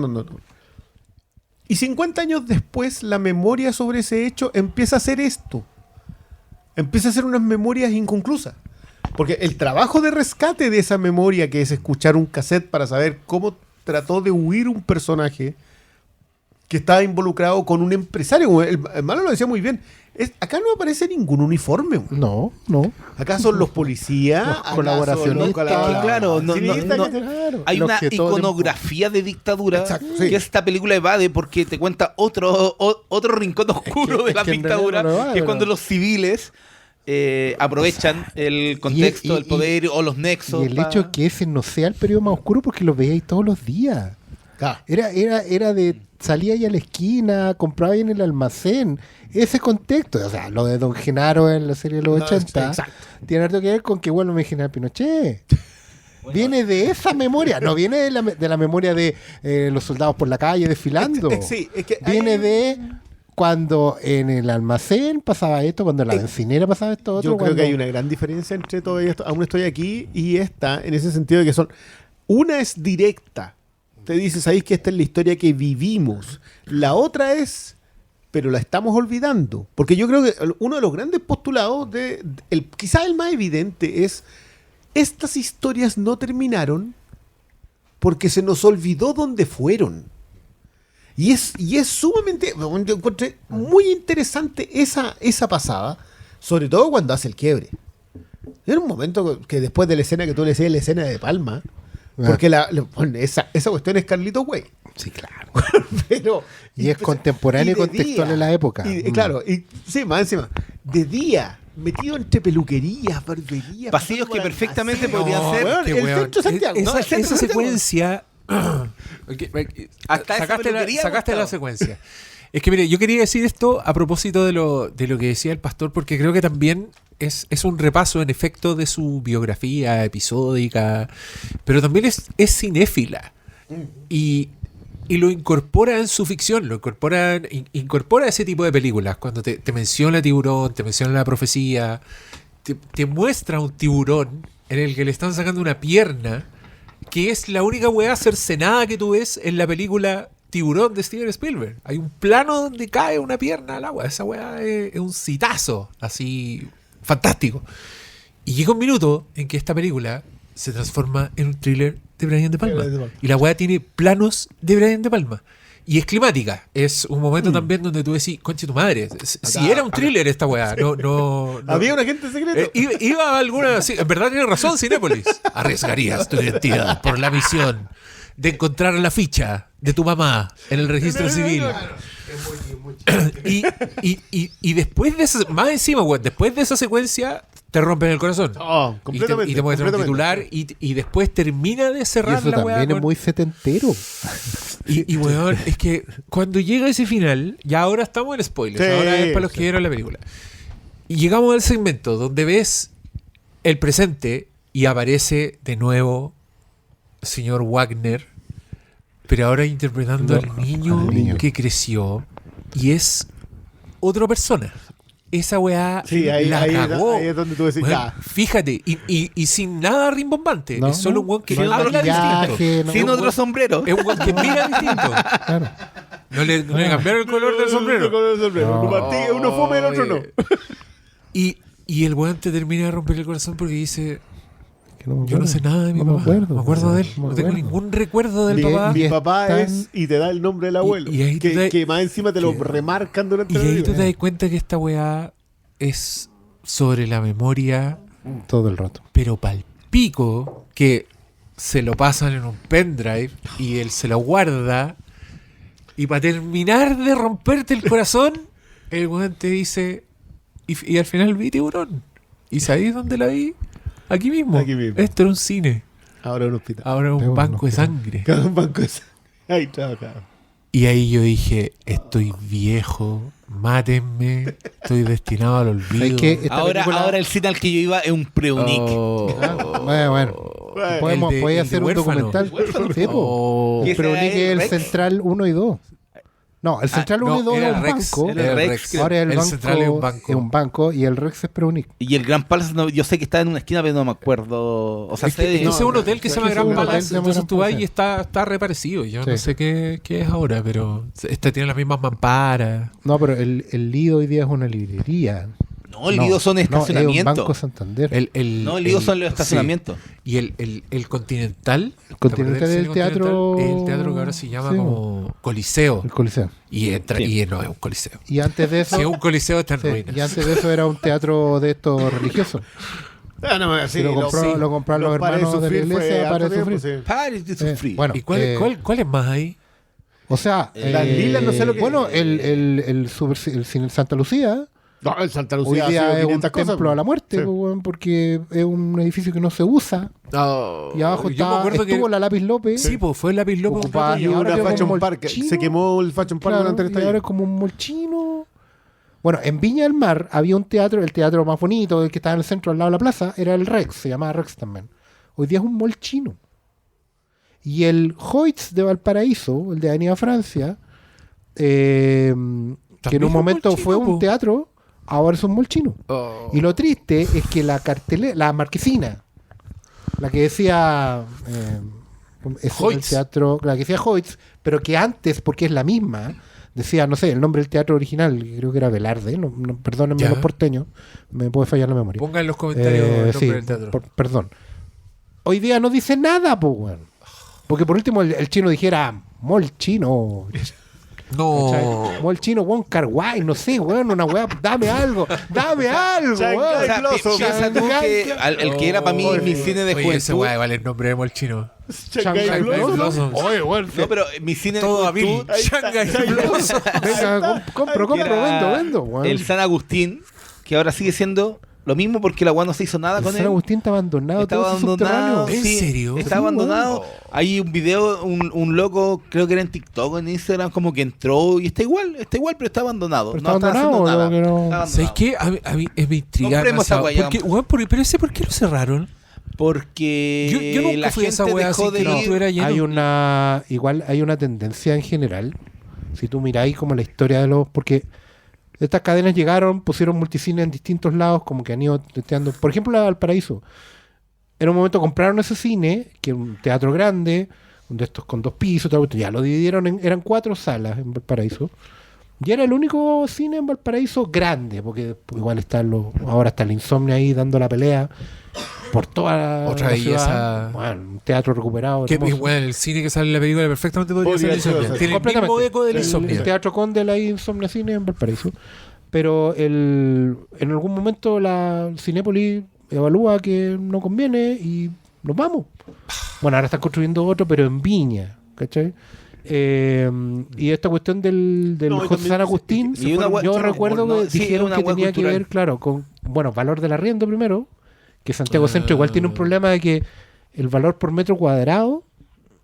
Y 50 años después, la memoria sobre ese hecho empieza a ser esto. Empieza a ser unas memorias inconclusas. Porque el trabajo de rescate de esa memoria, que es escuchar un cassette para saber cómo trató de huir un personaje que estaba involucrado con un empresario. El Malo lo decía muy bien. Acá no aparece ningún uniforme. No. Acá son los policías, los colaboracionistas. Claro, hay una iconografía de dictadura. Exacto, sí. Que esta película evade porque te cuenta otro rincón oscuro de la dictadura, que es cuando los civiles aprovechan el contexto, el poder o los nexos. Y el hecho que ese no sea el periodo más oscuro porque lo veíais todos los días. Era de salía ahí a la esquina, compraba ahí en el almacén. Ese contexto, o sea, lo de Don Genaro en la serie de los 80 tiene algo que ver con que vuelve a General Pinochet. Viene de esa memoria, no viene de la memoria de los soldados por la calle desfilando. Viene de cuando en el almacén pasaba esto, cuando en la bencinera pasaba esto otro. Yo creo que hay una gran diferencia entre todo esto. Aún estoy aquí y esta, en ese sentido de que son... Una es directa. Te dices, sabéis que esta es la historia que vivimos. La otra es, pero la estamos olvidando. Porque yo creo que uno de los grandes postulados, quizás el más evidente, es estas historias no terminaron porque se nos olvidó dónde fueron. Y es sumamente, yo encontré muy interesante esa pasada, sobre todo cuando hace el quiebre. Era un momento que después de la escena que tú le decías, la escena de Palma, porque esa cuestión es Carlitos Way. Sí, claro. Pero, Y es contemporáneo y contextual en la época. Claro, y sí, más encima, de día, metido entre peluquerías, barberías. Pasillos que perfectamente podrían ser. Weón, Qué el weón. centro de Santiago. Esa, No, el centro esa de Santiago. secuencia. Hasta esa sacaste peluquería la gustaba. secuencia. Es que mire, yo quería decir esto a propósito de lo que decía el pastor, porque creo que también es un repaso en efecto de su biografía episódica, pero también es cinéfila. Y lo incorpora en su ficción, incorpora ese tipo de películas. Cuando te menciona Tiburón, te menciona La Profecía, te muestra un tiburón en el que le están sacando una pierna, que es la única weá cercenada que tú ves en la película Tiburón de Steven Spielberg. Hay un plano donde cae una pierna al agua. Esa weá es un citazo, así fantástico. Y llega un minuto en que esta película se transforma en un thriller de Brian De Palma. Y la weá tiene planos de Brian De Palma. Y es climática. Es un momento también donde tú decís, conche tu madre. Si era un thriller esta weá, no. Había un agente secreto. Iba a alguna. Sí, en verdad tiene razón, Cinépolis. Arriesgarías tu identidad por la misión de encontrar la ficha de tu mamá en el registro civil. Y después de esa. Más encima, weón, después de esa secuencia. Te rompen el corazón. Oh, completamente, y te muestran un titular y después termina de Y cerrar eso la weá. también es muy setentero. Y weón, es que cuando llega ese final, ya ahora estamos en spoilers, Sí, ahora es para los sí. que vieron la película. Y llegamos al segmento donde ves el presente y aparece de nuevo señor Wagner, pero ahora interpretando al niño al niño. que creció y es otra persona. Esa weá Sí, ahí cagó. es donde tú decís, Weón, ya. fíjate, y sin nada rimbombante. No, es solo no. un weón que No hay habla maquillaje, distinto. no. Sin Es un otro weón- sombrero. Es un weón que mira distinto. Claro. No le cambiaron el color del sombrero. No. Uno fome, el otro no. Y el weón te termina de romper el corazón porque dice: Que no me yo no sé nada de mi no papá. Me acuerdo de él. No tengo ningún recuerdo del papá. Mi Y papá están- es, y te da el nombre del abuelo. Y ahí tú te- que más encima te lo que- remarcan durante Y la ahí tú película. te das cuenta que esta weá es sobre la memoria, Todo el rato. pero palpico, que se lo pasan en un pendrive y él se lo guarda. Y para terminar de romperte el corazón, el weón te dice: y al final vi Tiburón. ¿Y sabéis dónde la vi? Aquí mismo. Aquí mismo. Esto era un cine. Ahora un hospital. Ahora es un Pero banco de no. sangre. Cada un banco de ahí trabajaba. Y ahí yo dije: estoy viejo, mátenme, estoy destinado al olvido. ¿Sabes qué? Esta Ahora película- el cine al que yo iba es un preunic. Oh. Bueno. Bueno, Podemos el de podéis hacer un Huérfano. documental. Sí, po. Oh. ¿Qué? Pero ¿Ese ni era que el el Rex? Central 1 y 2. No, el Central 1 y 2 era es un Rex, banco. era era Rex, Rex. creo. Ahora el banco Central es un banco. es un banco y el Rex es Preunic. Y el Gran Palace, yo sé que está en una esquina, pero no me acuerdo. O sea, Es que sé- ese es un hotel que se llama es Gran un hotel Palace. que se llama Entonces Gran tú vas Palace. y está reparecido. Yo no Sí. sé qué es ahora, pero tiene las mismas mamparas. No, pero el Lido hoy día es una librería. no, el Lido son No, es un estacionamientos. Banco Santander. No, el Lido son los estacionamientos. sí. Y el Continental. El Continental ¿te acuerdas del es el cine teatro- Continental? El teatro que ahora se llama Sí. como Coliseo. El Coliseo. Y no es un Coliseo. Y antes de eso, Si es un Coliseo está en sí, ruinas. y antes de eso era un teatro de estos religiosos. Ah, no, sí, Y lo compraron los Para de hermanos de la Sufrir fue iglesia harto para tiempo, sufrir. sí. Pare de sufrir. Bueno, ¿Y cuál es más ahí? o sea, Las lilas, no sé lo que- bueno, el cine Santa Lucía No, el Santa hoy Lucía ha día sido es un 500 cosas, templo a la muerte, sí. pues, weón, porque es un edificio que no se usa. Y abajo Yo me acuerdo estuvo la Lápiz López. Sí, pues fue el Lápiz López un Ocupada, rato Y y ahora una quedó Fashion como Park. molchino. Se quemó el Fashion Park Claro, durante el y ahora estallido. es como un molchino. Bueno, en Viña del Mar había un teatro, el teatro más bonito, el que estaba en el centro al lado de la plaza, era el Rex, se llamaba Rex también. Hoy día es un molchino. Y el Hoyts de Valparaíso, el de Avenida Francia, que en También un es momento molchino, fue un po. teatro, ahora es un molchino. Oh. Y lo triste es que la marquesina, la que decía es el Hoyts. teatro, la que decía Hoyts, pero que antes, porque es la misma, decía, no sé, el nombre del teatro original, que creo que era Velarde, perdónenme Ya. los porteños, me puede fallar la memoria. Pongan en los comentarios el nombre sí, del teatro. perdón. hoy día no dice nada, pues, weón. Porque por último el chino dijera mall chino. No. Mall chino, weón, Carguay, no sé, weón, una weá, dame algo, weón. O sea, piensa tú que el que era para mí mi cine de Oye, ese juventud. weá vale el nombre de Molchino. Shanghai Shanghai Blossom. Blossom. Oye, weón. No, pero mi cine de Todo juventud hábil. Shanghai Blossom. Venga, compro, era vendo, weón. el San Agustín, que ahora sigue siendo lo mismo porque la weá no se hizo nada El con San él. Agustín está abandonado, Está todo ese abandonado. subterráneo. ¿En serio? Está Sí, abandonado. weón. Hay un video, un loco, creo que era en TikTok o en Instagram, como que entró y está igual, pero está abandonado. Pero no está está haciendo abandonado, nada. yo creo. Está ¿Sabes abandonado. qué? A mí me intriga. Compremos esa demasiado. weá, Porque, weón, pero ese, ¿por qué lo cerraron? Porque Yo nunca la fui a gente esa weá dejó así de que no ir. estuviera lleno. Igual hay una tendencia en general, si tú miráis como la historia de los, porque estas cadenas llegaron, pusieron multicine en distintos lados, como que han ido testeando, por ejemplo la Valparaíso, en un momento compraron ese cine, que es un teatro grande, de estos con 2 pisos, tal, ya lo dividieron, eran 4 salas en Valparaíso, y era el único cine en Valparaíso grande, porque igual ahora está el Insomnia ahí dando la pelea por toda Otra la belleza. ciudad. Bueno, un teatro recuperado. Que, hermoso. bueno, el cine que sale en la película perfectamente podría ser el Podría ser, Insomnia. o sea, Tiene el mismo Completamente. eco del El Insomnia. Teatro Conde, la Insomnia Cine en Valparaíso. Pero en algún momento la Cinépolis evalúa que no conviene y nos vamos. Bueno, ahora están construyendo otro, pero en Viña, ¿cachai? Y esta cuestión del No, y José también San Agustín, y una yo hueá- recuerdo no, que sí, dijeron una que hueá tenía que cultural. ver, claro, con, bueno, valor del arriendo primero, que Santiago Centro igual tiene un problema de que el valor por metro cuadrado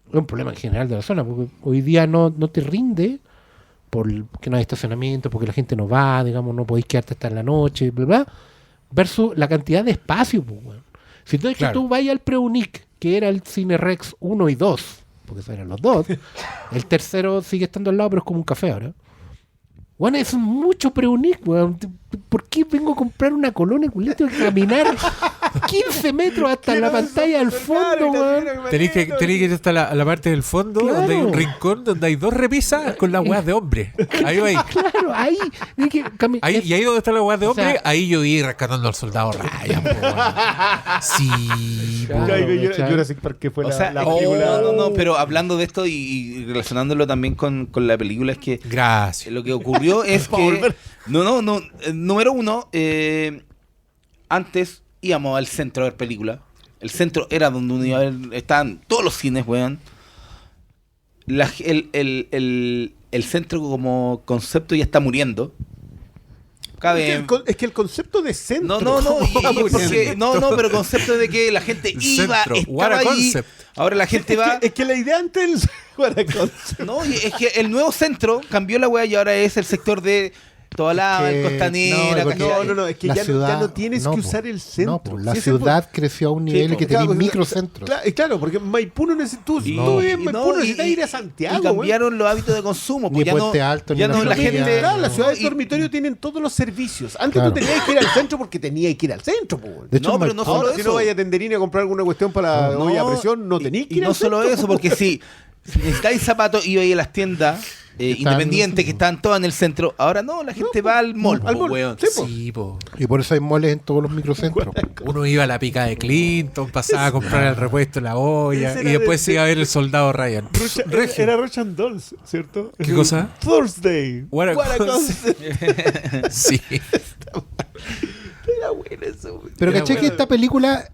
es un problema en general de la zona, porque hoy día no te rinde porque no hay estacionamiento, porque la gente no va, digamos, no podéis quedarte hasta en la noche, bla, bla, versus la cantidad de espacio, pues, bueno. Si tú, Claro. tú vayas al Preunic, que era el Cine Rex 1 y 2, porque esos eran los dos, el tercero sigue estando al lado, pero es como un café ahora. Bueno, es mucho Preunic, weón. ¿Por qué vengo a comprar una colonia, culito, y caminar 15 metros hasta la pantalla del fondo, weón? Tenéis que ir hasta la parte del fondo, Claro. donde hay un rincón, donde hay 2 repisas con las weas de hombre. Ahí va ahí. Claro, ahí. Hay que Y ahí donde están las weas de O hombre, sea- ahí yo vi rescatando al soldado Ryan. Po, weón. Sí, po. Claro, ¿cachai? Jurassic Park, que fue O sea, la oh, película. no, pero hablando de esto y relacionándolo también con la película, es que Gracias. lo que ocurrió es que. No. Número uno, antes íbamos al centro a ver películas. El centro era donde uno iba a ver. Estaban todos los cines, weón. El centro como concepto ya está muriendo. Es que el concepto de centro. No, Porque- pero concepto de que la gente iba, Centro. estaba What a ahí. concept. Ahora la gente va. Es que la idea antes del Guaraconce. No, y es que el nuevo centro cambió la weá y ahora es el sector de toda la que- costanera. no, ¿cachai? No, es que La ya, ciudad- ya no tienes no, que po. usar el centro. No, po, la Sí, ese fue- ciudad creció a un nivel Sí, que claro, tenía porque- microcentros. Claro, porque Maipú no necesitas. Tú vives en Maipú, necesitas ir a Santiago. Y cambiaron los hábitos de consumo. Ni Pues ya Puente no, Alto, ni ya la no la Florida. gente. Claro, las ciudades de y- dormitorio tienen todos los servicios. Antes Claro. tú tenías que ir al centro porque tenías que ir al centro. Po. De hecho, No, pero no Maipú- solo Ahora, si eso. no vayas a Tenderini a comprar alguna cuestión para la olla a presión, no tenías que ir Y no al solo centro, eso, po. porque si necesitáis zapatos, iba a ir a las tiendas independientes que están todas en el centro. Ahora no, la gente va al mall, al po, mall. weón. Sí, po. Sí, po. Y por eso hay moles en todos los microcentros. Uno iba a la pica de Clinton, pasaba a comprar el repuesto, la olla, Ese y era después de- iba a ver el soldado Ryan. Regio. Era Rush and Dolls, ¿cierto? ¿Qué cosa? Thursday. What a Guaraconce. Sí. Era bueno eso. güey. Pero Era caché que bueno. esta película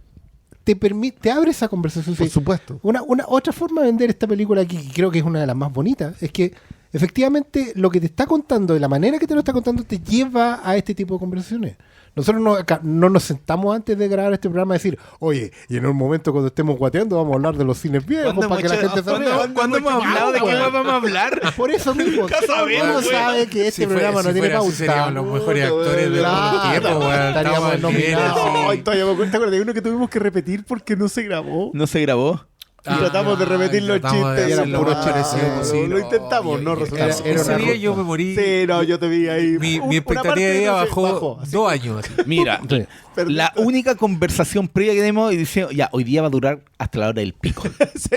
te abre esa conversación. Por Sí. supuesto. Una otra forma de vender esta película aquí, que creo que es una de las más bonitas, es que efectivamente lo que te está contando, de la manera que te lo está contando, te lleva a este tipo de conversaciones. Nosotros no nos sentamos antes de grabar este programa a decir, oye, y en un momento cuando estemos guateando vamos a hablar de los cines viejos ¿Cuándo para que la hemos gente se hecho- ría. ¿Cuándo hemos hablado de qué weón. vamos a hablar? Por eso mismo, Nunca sabemos, uno weón. sabe que este Si programa no tiene pauta. Seríamos los mejores actores de Claro, todos los tiempos, weón. estaríamos Estamos al nivel nominados. así. Ay, todavía me acuerdo, ¿te acuerdas de uno que tuvimos que repetir porque no se grabó? No se grabó. Y tratamos de repetir los tratamos de chistes y eran hacerlo puros más chistes. parecido posible. Lo intentamos, no resultó. era Ese una día ruta. yo me morí. Sí, no, yo te vi ahí. Mi Una expectativa parte de vida no sé, bajó así. 2 años. así. Mira, Sí. Perdón. la única conversación previa que tenemos y dice, ya, hoy día va a durar hasta la hora del pico.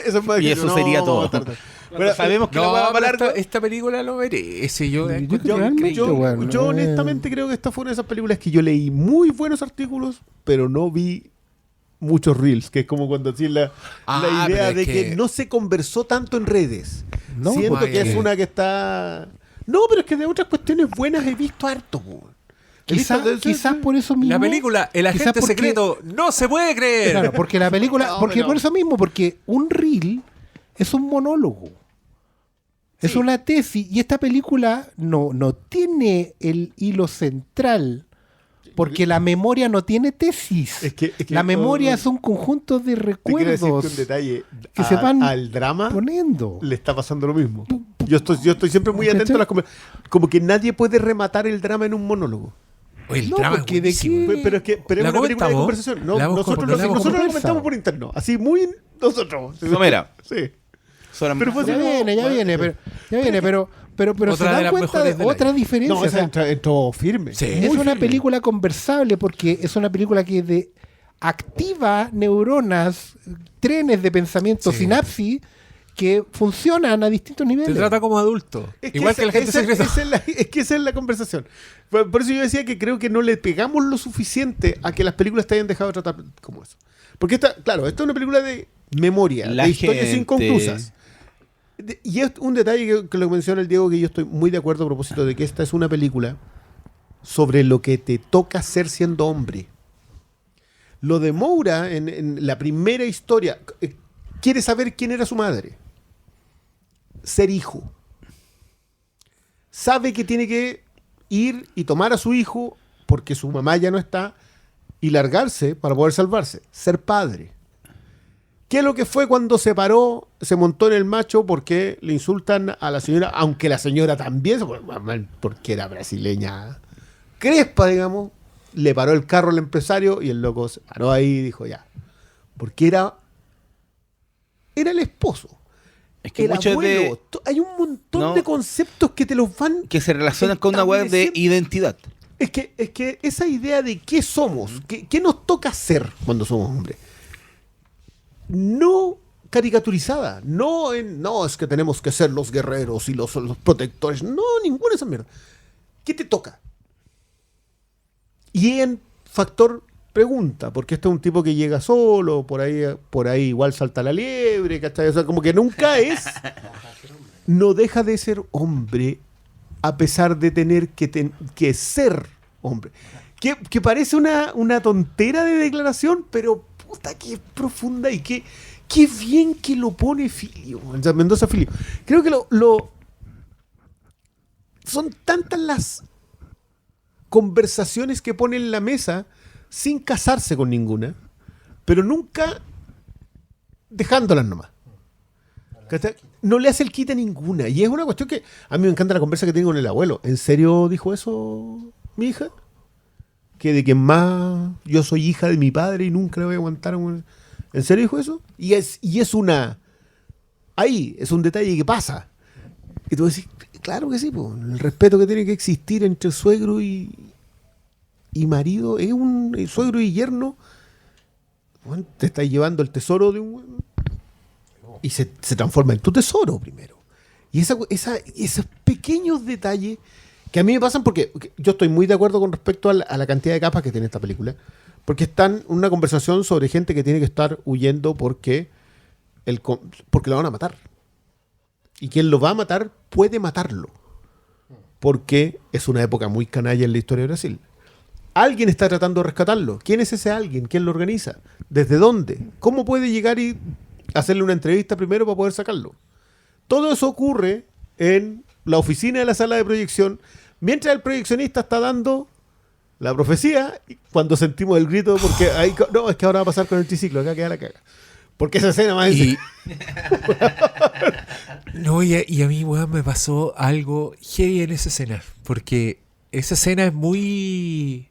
Eso fue Y eso sería todo. vamos a tardar. Bueno, sabemos que la No, va a pero largo. esta película lo merece. Yo Yo encuentro realmente, increíble. bueno, Yo honestamente creo que esta fue una de esas películas que yo leí muy buenos artículos, pero no vi muchos reels, que es como cuando decís la idea pero de es que no se conversó tanto en redes. No, Siento pues, que es que- una que está... No, pero es que de otras cuestiones buenas he visto harto, po. He Quizás visto- por eso mismo. La película El quizás agente porque- secreto no se puede creer. Claro, porque la película. No, porque pero- por eso mismo, porque un reel es un monólogo. Es Sí. una tesis. Y esta película no tiene el hilo central. Porque la memoria no tiene tesis. Es que la memoria oh, es un conjunto de Te quiero decir recuerdos que un detalle. que se van al drama poniendo. le está pasando lo mismo. Yo estoy siempre muy atento a las conversaciones. Como que nadie puede rematar el drama en un monólogo. Oye, el No, drama es porque de buenísimo. qué- Pero es que pero es ¿La una película de comentamos? conversación. No, ¿La hemos nosotros com- lo, la hemos nosotros lo conversado? comentamos por interno. Así muy nosotros. Somera. Sí. Son Pero fue Ya así como- viene, ya viene, pero Otra se de dan las cuenta mejores de del otra año. diferencia. No, o esa sea, entró firme. Sí. es Muy una firme. película conversable porque es una película que activa neuronas, trenes de pensamiento, Sí. sinapsis, que funcionan a distintos Te niveles. trata como adulto. Igual que el agente secreto. Es que esa es la conversación. Por eso yo decía que creo que no le pegamos lo suficiente a que las películas te hayan dejado de tratar como eso. Porque claro, esta es una película de memoria, La de historias gente- inconclusas. Y es un detalle que lo menciona el Diego, que yo estoy muy de acuerdo a propósito de que esta es una película sobre lo que te toca ser siendo hombre. Lo de Moura en la primera historia, quiere saber quién era su madre. Ser hijo. Sabe que tiene que ir y tomar a su hijo porque su mamá ya no está y largarse para poder salvarse. Ser padre. ¿Qué es lo que fue cuando se paró, se montó en el macho porque le insultan a la señora, aunque la señora también, porque era brasileña, crespa, digamos, le paró el carro al empresario y el loco se paró ahí y dijo ya. Porque era el esposo. Es que El muchos abuelo. de Hay un montón No. de conceptos que te los van... que se relacionan con una web de estableciendo. identidad. Es que esa idea de qué somos, qué nos toca ser cuando somos hombres, no caricaturizada, no es que tenemos que ser los guerreros y los protectores, no, ninguna de esas mierdas. ¿Qué te toca? Y en factor pregunta, porque este es un tipo que llega solo, por ahí igual salta la liebre, ¿cachai? O sea, como que nunca no deja de ser hombre a pesar de tener que ser hombre. Que parece una tontera de declaración, pero puta que profunda y qué bien que lo pone Filio, o sea, Mendoza Filio. Creo que son tantas las conversaciones que pone en la mesa sin casarse con ninguna, pero nunca dejándolas nomás. ¿Cachai? No le hace el quite a ninguna. Y es una cuestión que a mí me encanta la conversa que tiene con el abuelo. ¿En serio dijo eso mi hija? Que de quien más yo soy hija de mi padre y nunca le voy a aguantar. ¿En serio dijo eso? Y es una... Ahí, es un detalle que pasa. Y tú decís, claro que sí, po. El respeto que tiene que existir entre suegro y marido es un suegro y yerno. Bueno, te estás llevando el tesoro de un... Y se transforma en tu tesoro primero. Y esos pequeños detalles que a mí me pasan porque yo estoy muy de acuerdo con respecto a la cantidad de capas que tiene esta película. Porque están en una conversación sobre gente que tiene que estar huyendo porque lo van a matar. Y quien lo va a matar puede matarlo. Porque es una época muy canalla en la historia de Brasil. Alguien está tratando de rescatarlo. ¿Quién es ese alguien? ¿Quién lo organiza? ¿Desde dónde? ¿Cómo puede llegar y hacerle una entrevista primero para poder sacarlo? Todo eso ocurre en la oficina de la sala de proyección, mientras el proyeccionista está dando la profecía, y cuando sentimos el grito, porque ahí, no, es que ahora va a pasar con el triciclo, acá queda la caga. Porque esa escena más... Y, no, y a mí, weón, me pasó algo heavy en esa escena. Porque esa escena es muy...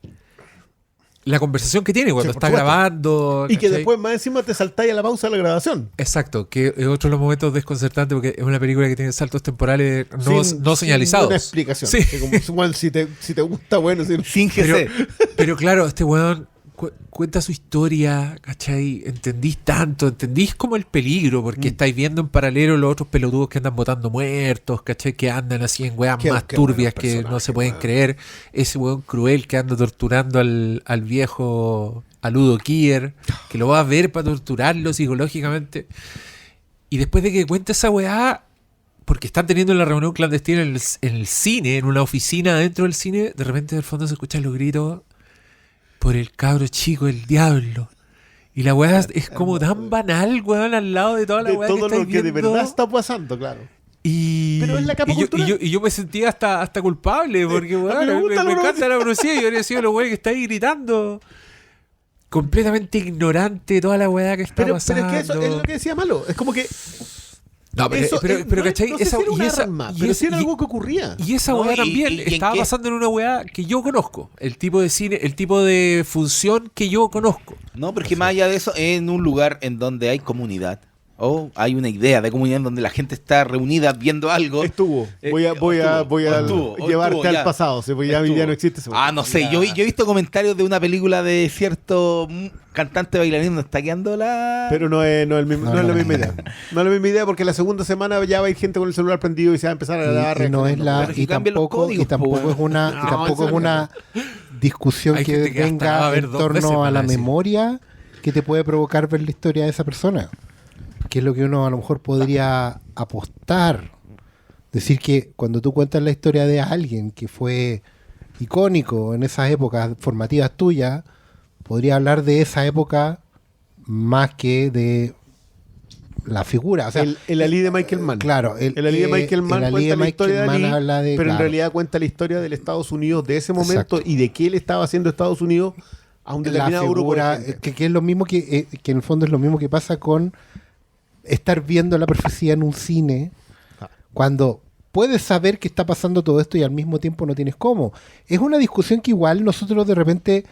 La conversación que tiene cuando Sí, por está supuesto. grabando. Y que ¿cachai? después más encima te saltáis a la pausa de la grabación. Exacto, que es otro de los momentos desconcertantes porque es una película que tiene saltos temporales no Sin señalizados. una explicación. Sí. Que como, igual, si te gusta, bueno. Sin Pero, GC. pero claro, este weón cuenta su historia, ¿cachai? Entendís tanto, entendís como el peligro, porque estáis viendo en paralelo los otros pelotudos que andan botando muertos, ¿cachai? Que andan así en weas más turbias que no se pueden creer. Ese weón cruel que anda torturando al viejo, al Udo Kier, que lo va a ver para torturarlo psicológicamente. Y después de que cuenta esa weá, porque están teniendo la reunión clandestina en el cine, en una oficina dentro del cine, de repente del fondo se escuchan los gritos por el cabro chico, el diablo. Y la weá es como tan banal, weón, al lado de toda la weá que todo estáis lo que de viendo. verdad está pasando, claro. Pero es la capa cultural. yo me sentía hasta culpable, porque weón, me encanta la profecía. Yo habría sido los weones que está ahí gritando. Completamente ignorante de toda la weá que está Pero pasando. es que eso es lo que decía Malo. Es como que. No, pero no, ¿cachai? No sé si era un arma, pero sí era algo que ocurría. Y esa No, weá y también en estaba qué- pasando en una weá que yo conozco. El tipo de cine, el tipo de función que yo conozco. No, porque más allá de eso, en un lugar en donde hay comunidad, o hay una idea de comunidad en donde la gente está reunida viendo algo. Estuvo. Voy a Estuvo, llevarte ya. al pasado. Pues ya Estuvo. no existe ese Ah, no sé. Yo he visto comentarios de una película de cierto cantante bailarín donde está quedando la. Pero no es la misma idea. No es la misma idea porque la segunda semana ya va a ir gente con el celular prendido y se va a empezar a grabar. Y no es la Pero es que y cambian los tampoco códigos, po, es una No, y tampoco eso es una discusión Hay que gente que hasta va a venga ver en 2 veces torno a la para decir. memoria que te puede provocar ver la historia de esa persona, que es lo que uno a lo mejor podría apostar. Decir que cuando tú cuentas la historia de alguien que fue icónico en esas épocas formativas tuyas, podría hablar de esa época más que de la figura. O sea, el Ali de Michael Mann. claro, El Ali de Michael Mann el Ali cuenta de la historia de Michael Mann Ali, habla de, pero en claro, realidad cuenta la historia del Estados Unidos de ese momento Exacto. y de qué él estaba haciendo Estados Unidos a un la determinado grupo de figura, gente. que es lo mismo que en el fondo es lo mismo que pasa con estar viendo la profecía en un cine, Ah. cuando puedes saber que está pasando todo esto y al mismo tiempo no tienes cómo. Es una discusión que igual nosotros de repente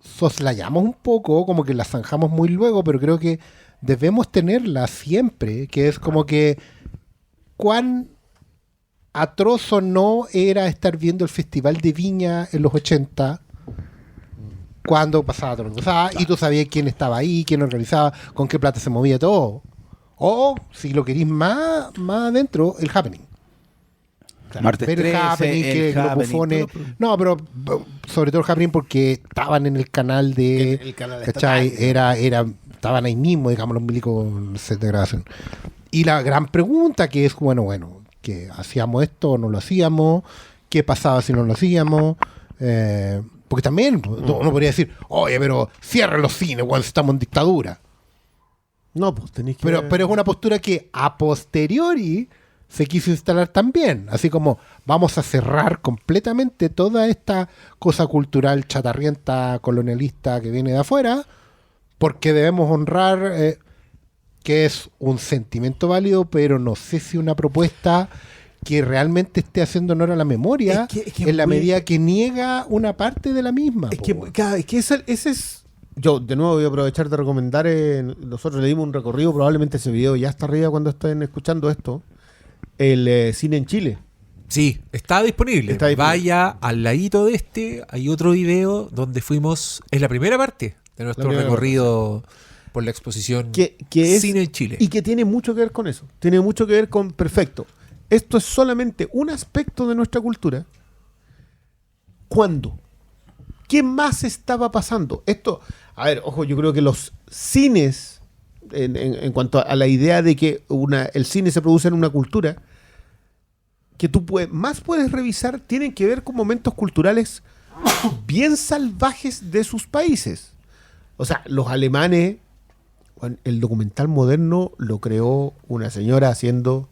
soslayamos un poco, como que la zanjamos muy luego, pero creo que debemos tenerla siempre, que es como que cuán atroz o no era estar viendo el Festival de Viña en los 80 cuando pasaba todo lo que pasaba y tú sabías quién estaba ahí, quién organizaba, con qué plata se movía todo. O, si lo querís más adentro, el Happening. Martes Ver el 13, Happening, que el los Happening, bufones... todo. No, pero sobre todo el Happening porque estaban en el canal de... El canal ¿cachai? estatal. Estaban ahí mismo, digamos, los milicos en el set de grabación. Y la gran pregunta que es, bueno, que hacíamos esto o no lo hacíamos, qué pasaba si no lo hacíamos, porque también uno podría decir, oye, pero cierren los cines cuando estamos en dictadura. No, pues tenéis que. Pero es una postura que a posteriori se quiso instalar también. Así como vamos a cerrar completamente toda esta cosa cultural chatarrienta, colonialista que viene de afuera, porque debemos honrar que es un sentimiento válido, pero no sé si una propuesta que realmente esté haciendo honor a la memoria Es que en la muy- medida que niega una parte de la misma. Es po, que, weón. claro, es que ese es. Yo, de nuevo, voy a aprovechar de recomendar. Nosotros le dimos un recorrido. Probablemente ese video ya está arriba cuando estén escuchando esto. El cine en Chile. Sí, está disponible. Está disponible. Vaya al ladito de este, hay otro video donde fuimos, es la primera parte de nuestro primera recorrido por la exposición Que es, Cine en Chile. Y que tiene mucho que ver con eso. Tiene mucho que ver con perfecto. Esto es solamente un aspecto de nuestra cultura. ¿Cuándo? ¿Qué más estaba pasando? Esto, a ver, ojo, yo creo que los cines, en cuanto a la idea de que el cine se produce en una cultura, que tú más puedes revisar, tienen que ver con momentos culturales bien salvajes de sus países. O sea, los alemanes, bueno, el documental moderno lo creó una señora haciendo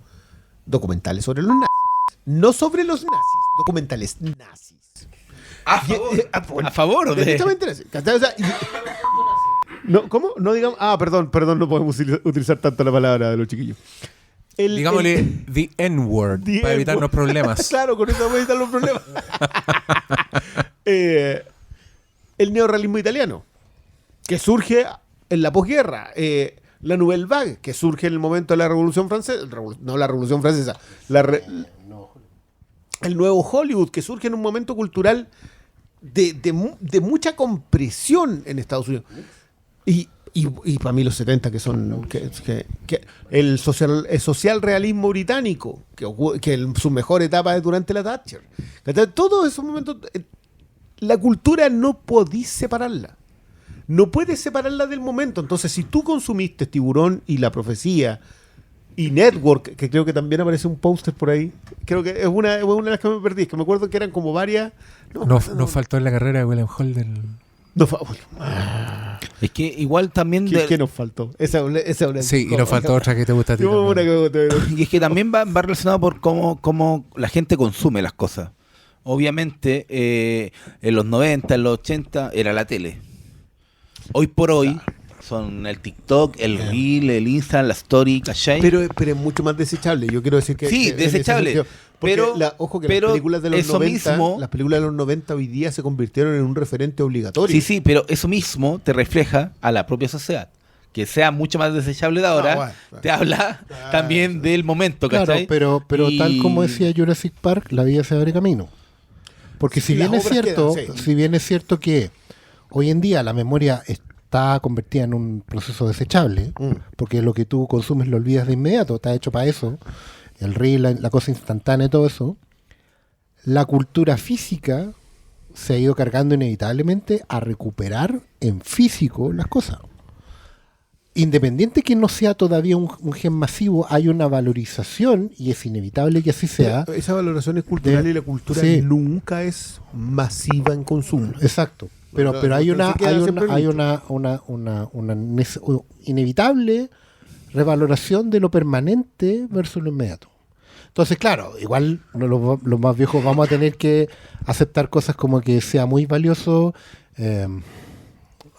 documentales sobre los nazis. No sobre los nazis, documentales nazis. A favor, a favor de... Derechamente nazi. ¿Cachai? O sea, no, ¿cómo? No digamos. Perdón, no podemos utilizar tanto la palabra de los chiquillos. Digámosle the N-word The para evitarnos N-word. problemas. Claro, con eso vamos a evitar los problemas. El neorrealismo italiano, que surge en la posguerra. La Nouvelle Vague, que surge en el momento de la Revolución Francesa. No la Revolución Francesa. El nuevo Hollywood, que surge en un momento cultural de mucha compresión en Estados Unidos. Y para mí los 70 que son que el social realismo británico, que su mejor etapa es durante la Thatcher. Todos esos momentos, la cultura no podís separarla. No puedes separarla del momento. Entonces, si tú consumiste Tiburón y La Profecía y Network, que creo que también aparece un póster por ahí, creo que es una de las que me perdí, es que me acuerdo que eran como varias. No faltó en la carrera de William Holden. Es que igual también... ¿Qué nos faltó? Esa Sí, y nos faltó otra que te gusta a ti también. Y es que también va relacionado por cómo la gente consume las cosas. Obviamente, en los 90, en los 80, era la tele. Hoy por hoy son el TikTok, el Reel, el Instagram, la Story, ¿cachai? Pero es mucho más desechable. Yo quiero decir que... Sí, desechable. Pero ojo que pero las películas de los eso 90, mismo, las películas de los 90 hoy día se convirtieron en un referente obligatorio. Sí, pero eso mismo te refleja a la propia sociedad. Que sea mucho más desechable de ahora, te habla también del momento, ¿cachai? Claro, pero tal como decía Jurassic Park, la vida se abre camino. Porque si bien es cierto que hoy en día la memoria está convertida en un proceso desechable, porque lo que tú consumes lo olvidas de inmediato, está hecho para eso, el reel, la cosa instantánea y todo eso, la cultura física se ha ido cargando inevitablemente a recuperar en físico las cosas. Independiente que no sea todavía un gen masivo, hay una valorización, y es inevitable que así sea. Pero esa valoración es cultural y la cultura nunca es masiva en consumo. Exacto. Pero hay una inevitable revaloración de lo permanente versus lo inmediato. Entonces, claro, igual los más viejos vamos a tener que aceptar cosas como que sea muy valioso,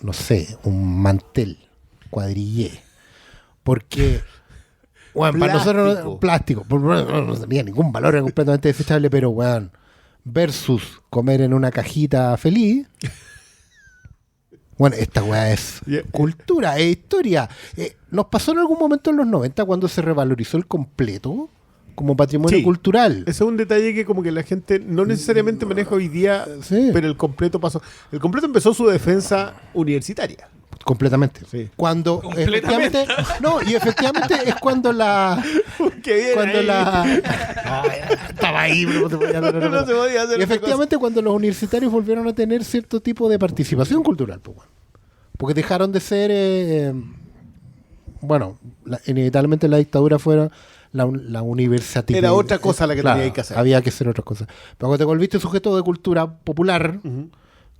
no sé, un mantel cuadrillé. Porque, bueno, para nosotros plástico, no tenía ningún valor, era completamente desechable, pero, bueno, versus comer en una cajita feliz. Bueno, esta weá es cultura, es historia. Nos pasó en algún momento en los 90 cuando se revalorizó el completo como patrimonio cultural. Ese es un detalle que como que la gente no necesariamente maneja hoy día, pero el completo pasó. El completo empezó su defensa universitaria. Completamente. Sí. Cuando efectivamente es cuando la estaba ahí, pero no se podía hacer. No se podía hacer. Y efectivamente cuando los universitarios volvieron a tener cierto tipo de participación cultural, pues, bueno, porque dejaron de ser inevitablemente la dictadura fuera la universidad. Era otra cosa la que tenía que hacer. Había que hacer otras cosas. Pero cuando te volviste sujeto de cultura popular,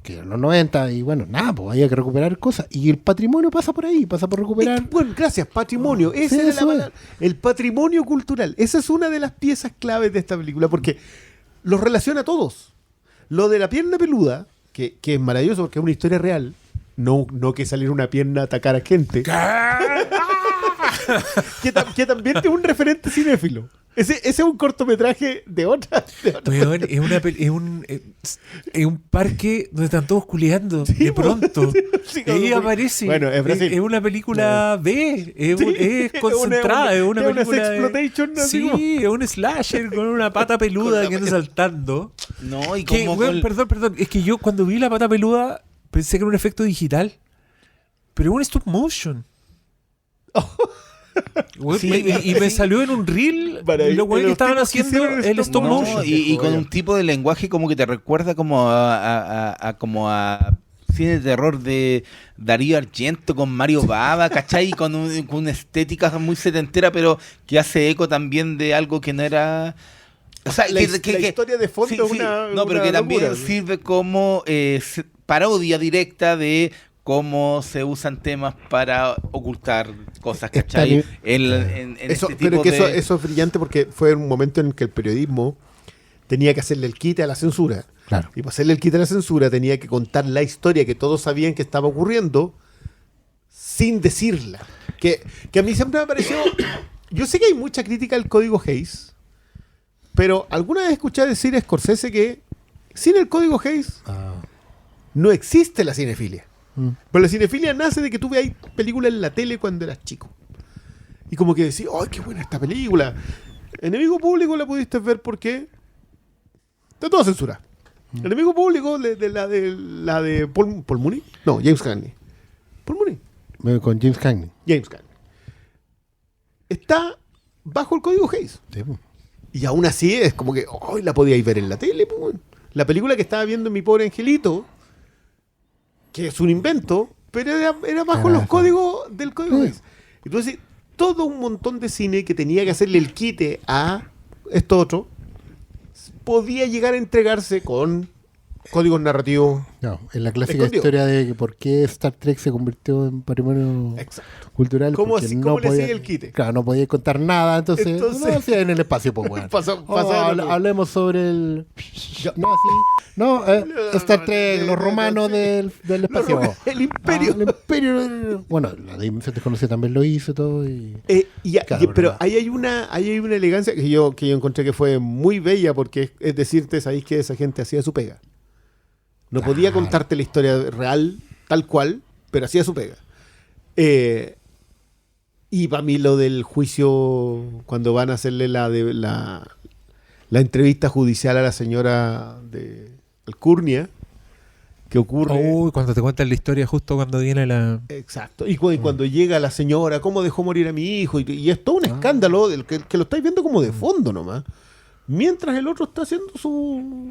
que en los 90, y bueno, nada, pues había que recuperar cosas. Y el patrimonio pasa por ahí, pasa por recuperar. Bueno, gracias, patrimonio. Esa es la palabra. El patrimonio cultural. Esa es una de las piezas claves de esta película, porque los relaciona a todos. Lo de la pierna peluda, que es maravilloso porque es una historia real, no que salir una pierna a atacar a gente. que también es un referente cinéfilo. Ese es un cortometraje de otra. Weón, es un parque donde están todos culeando de pronto. Sí, y ahí aparece. Bueno, es Brasil. Es una película B. Es concentrada. Es una película. Sexploitation, ¿no? Sí, es un slasher con una pata peluda que anda saltando. No, y que, como weón, perdón. Es que yo cuando vi la pata peluda pensé que era un efecto digital. Pero es un stop motion. Y me salió en un reel lo bueno que estaban haciendo el stop motion. Y con un tipo de lenguaje como que te recuerda como a cine de terror de Darío Argento con Mario Bava, ¿cachai? Con una estética muy setentera, pero que hace eco también de algo que no era... O sea, la historia de fondo es una... No, pero que también sirve como parodia directa de cómo se usan temas para ocultar cosas, ¿cachai? Eso es brillante porque fue un momento en que el periodismo tenía que hacerle el quite a la censura. Claro. Y para hacerle el quite a la censura tenía que contar la historia que todos sabían que estaba ocurriendo sin decirla. Que a mí siempre me pareció... Yo sé que hay mucha crítica al código Hays, pero alguna vez escuché decir a Scorsese que sin el código Hays no existe la cinefilia. Pero la cinefilia nace de que tú veas películas en la tele cuando eras chico. Y como que decís, ¡ay, qué buena esta película! Enemigo Público la pudiste ver porque está toda censura. Enemigo público de la de Paul Mooney. No, James Cagney. Paul Mooney. Con James Cagney. James Cagney. Está bajo el código Hays. Sí, pues. Y aún así es como que hoy la podíais ver en la tele. Pues. La película que estaba viendo Mi Pobre Angelito, que es un invento, pero era bajo los códigos del código Hays. Entonces, todo un montón de cine que tenía que hacerle el quite a esto otro, podía llegar a entregarse con códigos narrativos. No, en la clásica Escondido. historia de que por qué Star Trek se convirtió en patrimonio Exacto. cultural. ¿Cómo porque así- cómo le sigue el quite? Claro, no podía contar nada, entonces Entonces- no hacía en el espacio, pues, weón. Pasó Hablemos sobre el... No, así. No, Star Trek, los romanos del espacio. el imperio. El imperio. Bueno, la Dimensión Desconocida también lo hizo todo y... Pero Claro, pero- ahí hay una elegancia que yo encontré que fue muy bella, porque es decirte, sabéis que esa gente hacía su pega. No podía Claro. contarte la historia real, tal cual, pero hacía su pega. Y para mí lo del juicio, cuando van a hacerle la entrevista judicial a la señora de Alcurnia, que ocurre... Uy, cuando te cuentan la historia justo cuando viene la... Exacto. Y cuando llega la señora, ¿cómo dejó morir a mi hijo? Y es todo un escándalo del que lo estáis viendo como de fondo nomás. Mientras el otro está haciendo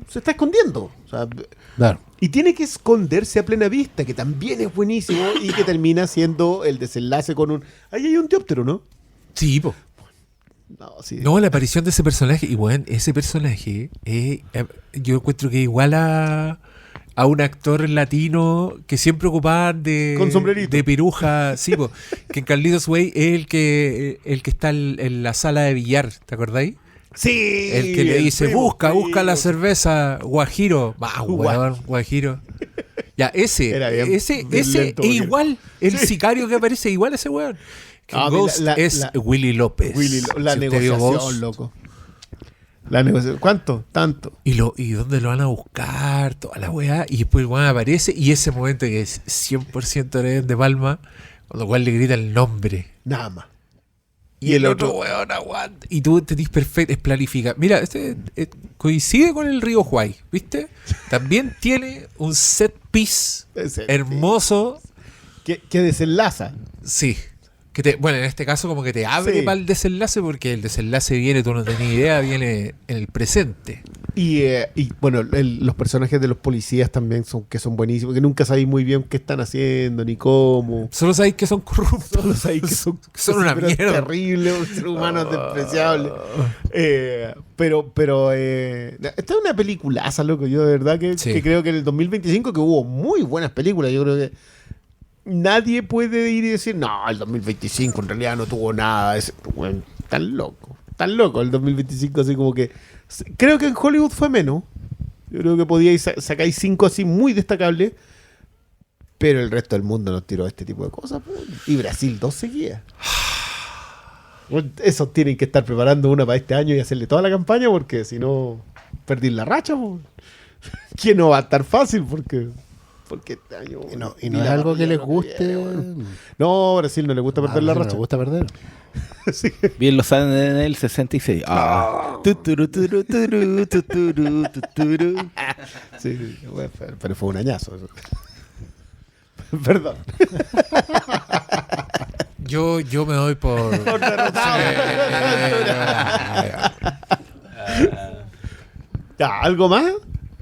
se está escondiendo. O sea, Claro. y tiene que esconderse a plena vista, que también es buenísimo y que termina siendo el desenlace con un... Ahí hay un dióptero, ¿no? Sí, po. No, sí. No, la aparición de ese personaje, y bueno, ese personaje, yo encuentro que igual a un actor latino que siempre ocupaban Con sombrerito. de piruja, sí, po, que en Carlitos Way es el que está en la sala de billar, ¿te acordáis? Sí. El que le dice, primo, busca la primo. cerveza, Guajiro. Va, weón, Guajiro. Ya, ese Era bien es lento, porque- igual, el sicario que aparece, igual a ese weón. Que Ah, en Ghost la- es Willy López. La Si usted vio Ghost, negociación, loco. La negociación. ¿Cuánto? Tanto. ¿Y dónde lo van a buscar? Toda la weá. Y después el weón aparece y ese momento que es 100% de Palma, cuando el weón le grita el nombre. Nada más. Y el otro weón aguanta. Y tú te dices perfecto, es planifica. Mira, coincide con el río Huay, ¿viste? También tiene un set piece hermoso. Que desenlaza. Sí. Bueno, en este caso como que te abre Sí. para el desenlace, porque el desenlace viene, tú no tenías idea, viene en el presente. Y bueno, los personajes de los policías también son buenísimos, que nunca sabéis muy bien qué están haciendo ni cómo. Solo sabéis que son corruptos. Solo sabéis que son una pero mierda. terribles, un ser humano despreciable. Pero esta es una peliculaza, loco. Yo de verdad que creo que en el 2025 que hubo muy buenas películas. Yo creo que nadie puede ir y decir, no, el 2025 en realidad no tuvo nada. Bueno, tan loco el 2025, así como que... Creo que en Hollywood fue menos. Yo creo que podíais sacáis 5 así muy destacables, pero el resto del mundo nos tiró este tipo de cosas. Po. Y Brasil 2 seguía. Bueno, esos tienen que estar preparando una para este año y hacerle toda la campaña, porque si no, perdí la racha. Po. Que no va a estar fácil, porque este año... Y no es algo que les guste. No, a Brasil no le gusta perder la No racha. les gusta perder. Sí. Bien lo saben en el 66. Tuturu, tuturu, tuturu, tuturu, tuturu. Sí, bueno, pero fue un añazo. Eso. Perdón. Yo me doy por... Ya, ¿algo más?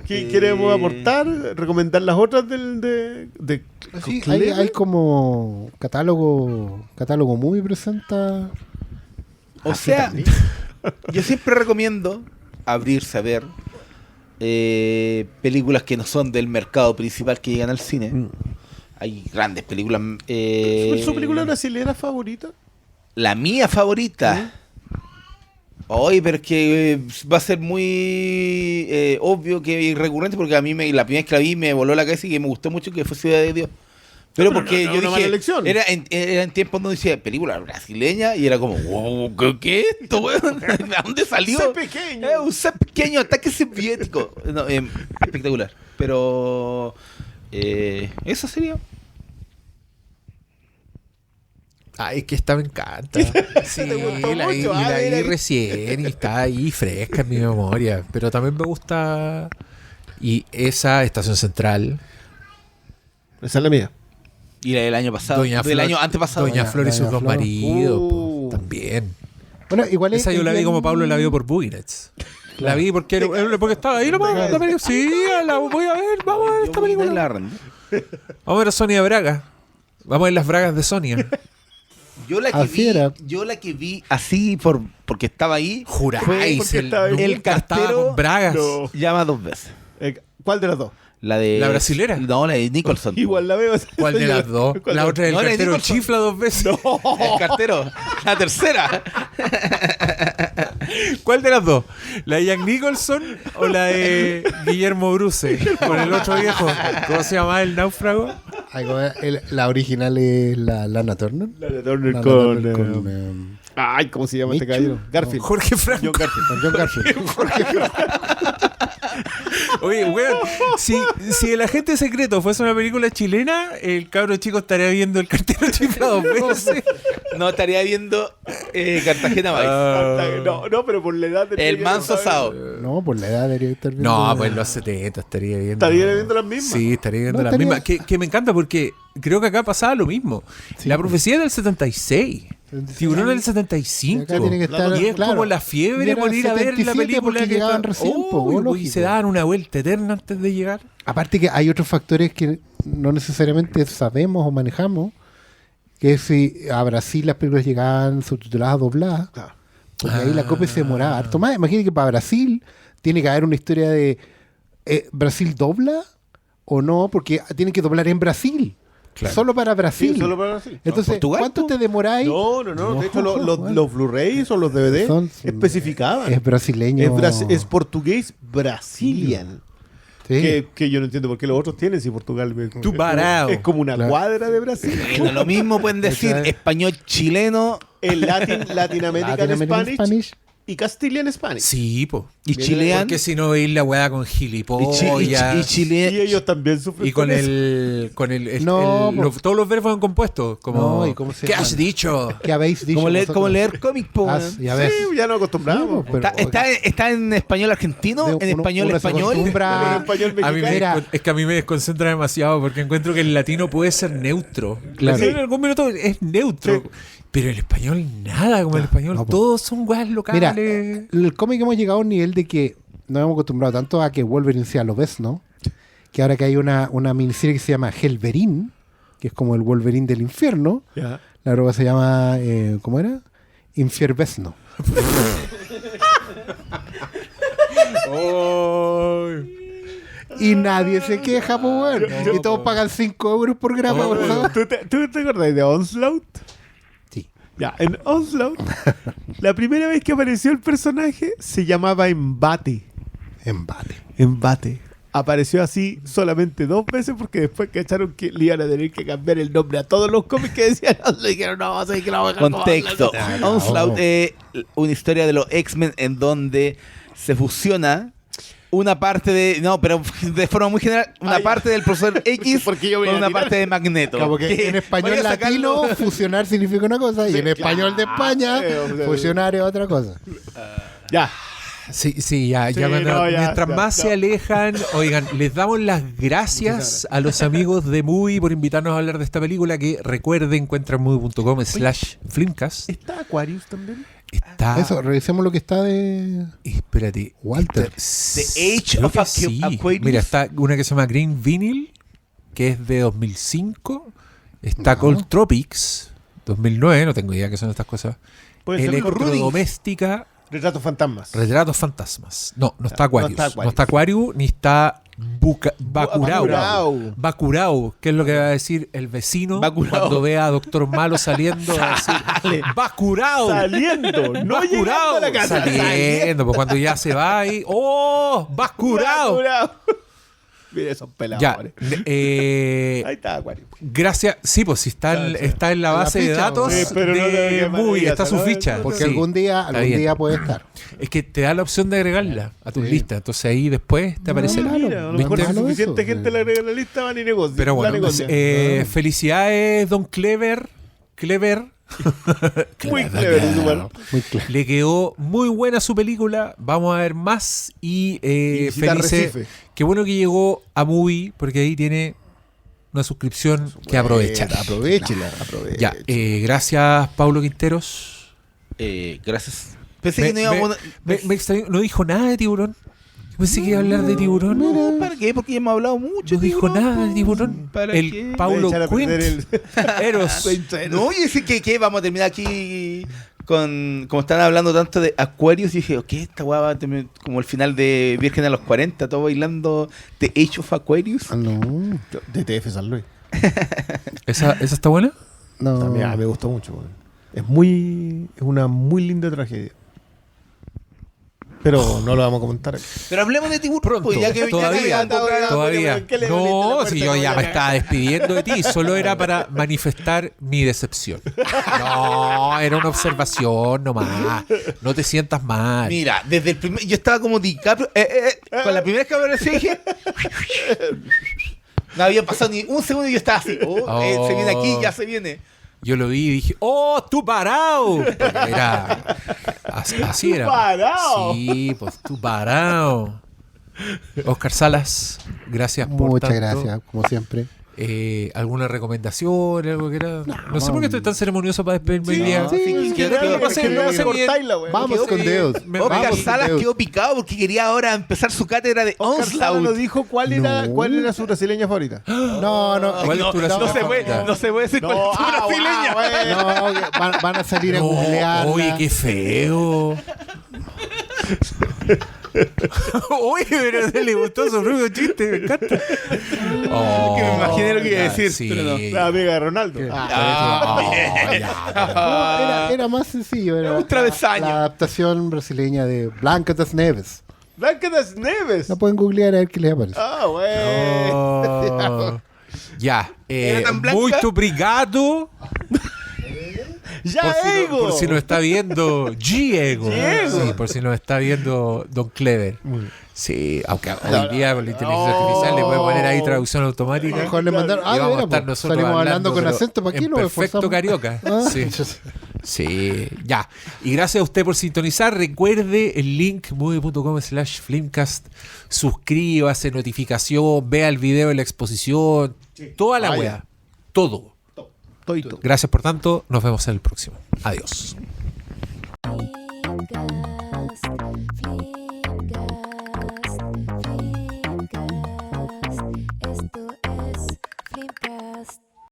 ¿Qué queremos aportar? ¿Recomendar las otras de Sí, Clever? hay como catálogo muy presenta. O sea, yo siempre recomiendo abrirse a ver películas que no son del mercado principal que llegan al cine. Hay grandes películas. ¿Su película brasileña favorita? La mía favorita. Oye, pero es que va a ser muy obvio que recurrente, porque a mí la primera vez que la vi me voló la cabeza y que me gustó mucho, que fue Ciudad de Dios. Pero porque no, yo una mala dije, elección. era en tiempos donde decía película brasileña y era como, wow, ¿qué es esto, weón? ¿De dónde salió? Un set pequeño. Un set pequeño, ataque soviético. No, espectacular. Pero eso sería. Ay, es que esta me encanta. Sí, ¿Te gustó la vi, mucho? y la Mira vi ahí. recién y está ahí fresca en mi memoria. Pero también me gusta Y esa Estación Central, Esa es la mía. Y la del año pasado. Doña del Flor, año antepasado. Doña Flor y sus Doña dos Flor. maridos, po, también. Bueno, igual Esa yo la vi bien- como Pablo la vio por Boogie Nights. La vi porque estaba ahí nomás. La película. Sí, la voy a ver. Vamos a ver esta película. Vamos a ver a Sonia Braga. Vamos a ver las bragas de Sonia. Yo la que Así vi, era. yo la que vi así porque estaba ahí. Juráis, porque estaba ahí. el nunca estaba cartero con bragas. No. llama 2 veces. ¿Cuál de las dos? La de. ¿La brasilera? No, la de Nicholson. Igual la veo. ¿Cuál de las dos? ¿Cuál La de- otra del No, la de cartero Nicholson. chifla 2 veces. El cartero. La tercera. ¿Cuál de las dos? ¿La de Jack Nicholson o la de Guillermo Bruce? Con el otro viejo. ¿Cómo se llama el náufrago? Ay, la original es la Lana Turner. La de Turner Lana con... Turner Ay, ¿cómo se llama este Mitchell. caballero? Garfield. Jorge Franco. John Garfield. con John Garfield. Oye, weón, si El Agente Secreto fuese una película chilena, el cabro chico estaría viendo el cartero chifla 2 veces. No, estaría viendo Cartagena Vice. No, pero por la edad de El manso Sao. No, por la edad debería estar viendo. No, pues en los 70 estaría viendo. ¿Estaría viendo las mismas? Sí, estaría viendo No, las estaría- mismas. Que me encanta porque creo que acá pasaba lo mismo. Sí. La profecía es del 76. Tiburón del 75. Y acá tiene que estar, y es claro. como la Y fiebre era por ir a ver la 77 película porque que llegaban recién, po, Uy, lógico. y se daban una vuelta eterna antes de llegar. Aparte que hay otros factores que no necesariamente sabemos o manejamos, que es si a Brasil las películas llegaban subtituladas, dobladas, Claro. porque ahí la copia se demoraba harto más. Imagínate que para Brasil tiene que haber una historia de ¿Brasil dobla o no? Porque tienen que doblar en Brasil. Claro. Solo para Brasil. Sí, solo para Brasil. Entonces, ¿Portugal, ¿cuánto po? te demoráis? No. De hecho, bueno. los Blu-rays o los DVD Son- especificaban. Es brasileño. Es portugués Brazilian. Sí. Que yo no entiendo por qué los otros tienen si Portugal Tubarão. es como una Claro. cuadra de Brasil. Bueno, lo mismo pueden decir Exacto. español chileno El Latin American Latin-American Spanish y Castilian Spanish. Sí, po. y Viene chilean. Porque si no veis la weá con gilipollas. Y chile- Y ellos también sufren Y con eso. No, todos los verbos en compuesto. Como, No, ¿y cómo se ¿qué llama? has dicho? ¿Qué habéis dicho? como vosotros? leer cómic, po, weón. Ya ves. Sí, ya nos acostumbramos. Sí, pero- ¿Está en español argentino? De- ¿En uno- español uno se español? acostumbra- Pero en español A mí mexicano. Mira. es que a mí me desconcentra demasiado porque encuentro que el latino puede ser neutro. Claro. En algún minuto es neutro. Sí. Pero el español nada, como el español, no, po. todos son weas locales. Mira, el cómic hemos llegado a un nivel de que nos hemos acostumbrado tanto a que Wolverine sea lo ves, ¿no? Que ahora que hay una miniserie que se llama Hellverine, que es como el Wolverine del infierno, Ya. la droga se llama, ¿cómo era? Infiervesno. Y nadie se queja, pues bueno. Y todos pagan 5 euros por grapa, por favor. ¿Tú te acordás de Onslaught? Sí. Ya, en Onslaught, la primera vez que apareció el personaje se llamaba Embate. Embate. Embate. Apareció así solamente 2 veces porque después cacharon que le iban a tener que cambiar el nombre a todos los cómics que decían. Le dijeron, no, vamos a decir que la vamos a dejar como Contexto. Onslaught. Onslaught es una historia de los X-Men en donde se fusiona una parte de... No, pero de forma muy general, una ya. parte del profesor X Porque yo voy con a una tirar. parte de Magneto. Como que Que en español voy a latino sacarlo- fusionar significa una cosa y en español de España o sea, fusionar es otra cosa. Ya. Sí, ya Sí, cuando- no, ya, mientras ya, más ya. se alejan, oigan, les damos las gracias a los amigos de Movie por invitarnos a hablar de esta película que recuerden, encuentran movie.com/filmcast. ¿Está Aquarius también? Está... Eso, revisemos lo que está de Espérate. Walter. The Age Creo of que sí. Aquarius. Mira, está una que se llama Green Vinyl, que es de 2005. Está Cold Tropics, 2009. No tengo idea qué son estas cosas. Puede ser los Rudy. Electrodoméstica, Retratos fantasmas. Retratos fantasmas. No está Aquarius. no está Aquarius. No está Aquarius, ni está Bacurau. Bacurau. Bacurau, que es lo que va a decir el vecino Bacurau. cuando vea a Doctor Malo saliendo. Va a decir, Bacurau. Saliendo, no Bacurau. llegando a la casa. Saliendo, pues cuando ya se va y. ¡Oh! Bacurau. Bacurau. Mira, son pelados. Ya. Ahí está Aquarius. Gracias. Sí, pues si está en la En la base de ficha, datos sí, pero no de te Movie, digas, está su ¿no? ficha. porque Sí, algún día está bien. puede estar. Es que te da la opción de agregarla a tus Sí. listas. Entonces ahí después te aparece la. malo. Mira, a lo ¿Viste? mejor si Malo suficiente eso, gente sí. le agrega la lista, van y negocian. Pero La bueno, negocian. felicidades, don Clever Muy clever ese humor. Muy claro. Le quedó muy buena su película. Vamos a ver más. Y visitar Felice, Recife. qué bueno que llegó a Movie, porque ahí tiene una suscripción que aprovechar. Aprovechela. Ya, gracias Paulo Quinteros. Gracias. Pensé que no íbamos me extrañó, no dijo nada de tiburón. Pensé que iba a hablar de tiburón. No, ¿para qué? Porque ya hemos hablado mucho. No dijo tiburón. nada de tiburón. ¿Para El qué? Paulo Echar a perder Quint. Eros. No, y decir que vamos a terminar aquí con. Como están hablando tanto de Aquarius, y dije, ok, esta guapa va a terminar como el final de Virgen a los 40, todo bailando The Age of Aquarius. Ah, no. DTF San Luis. ¿Esa está buena? No. También me gustó mucho, weón. Es una muy linda tragedia. Pero no lo vamos a comentar aquí. Pero hablemos de tiburón. Pronto, pues, ya que todavía. Todavía. ¿Qué le abriste la No, puerta si yo como ya me ya? estaba despidiendo de ti, solo era para manifestar mi decepción. No, era una observación nomás. No te sientas mal. Mira, desde el primer. Yo estaba como DiCaprio. Con la primera vez que aparecí dije. No había pasado ni un segundo y yo estaba así. Se viene aquí, ya se viene. Yo lo vi y dije, ¡oh, tú parado! Porque era. Así era. ¡Tú parao! Sí, pues tú parado. Oscar Salas, gracias por Muchas tanto. gracias, como siempre. ¿Alguna recomendación? Algo que era? No sé por qué estoy tan ceremonioso para despedirme hoy día. sí, que Quedó- pase bien, quedó- pase bien. cortáisla, weón. Vamos Quedó- con Deus. Oscar Vamos, Salas Deus. quedó picado porque quería ahora empezar su cátedra de Oscar Sala Onslaught. nos dijo cuál era No. su brasileña favorita. No. ¿Cuál es tu No brasileña se puede, favorita? no se puede decir cuál es tu brasileña. bueno. No, que van a salir a No, googlearla. oye, qué feo. Oye, pero le gustó su propio chiste, me encanta. Oh, Que me imaginé lo que iba a ya, decir, sí. pero no. La amiga de Ronaldo. No, era más sencillo. Era Un travesaño. la adaptación brasileña de Blanca das Neves. Blanca das Neves. La pueden googlear a ver qué les aparece. Ah, bueno. Oh. Ya, Era tan blanca. muito obrigado. Ya, Por Ego. si nos está viendo Diego. Diego. Sí, por si nos está viendo Don Clever. Sí, aunque hoy día con la inteligencia artificial le puede poner ahí traducción A lo automática. mejor le mandaron. Y vamos a mira, estar pues, nosotros salimos hablando con pero acento. ¿Para qué en nos perfecto esforzamos? carioca. Ah, Sí. Sí, ya. Y gracias a usted por sintonizar. Recuerde el link movie.com/filmcast. Suscríbase, notificación, vea el video de la exposición. Toda la Vaya. wea. Todo. Toito. Gracias por tanto. Nos vemos en el próximo. Adiós.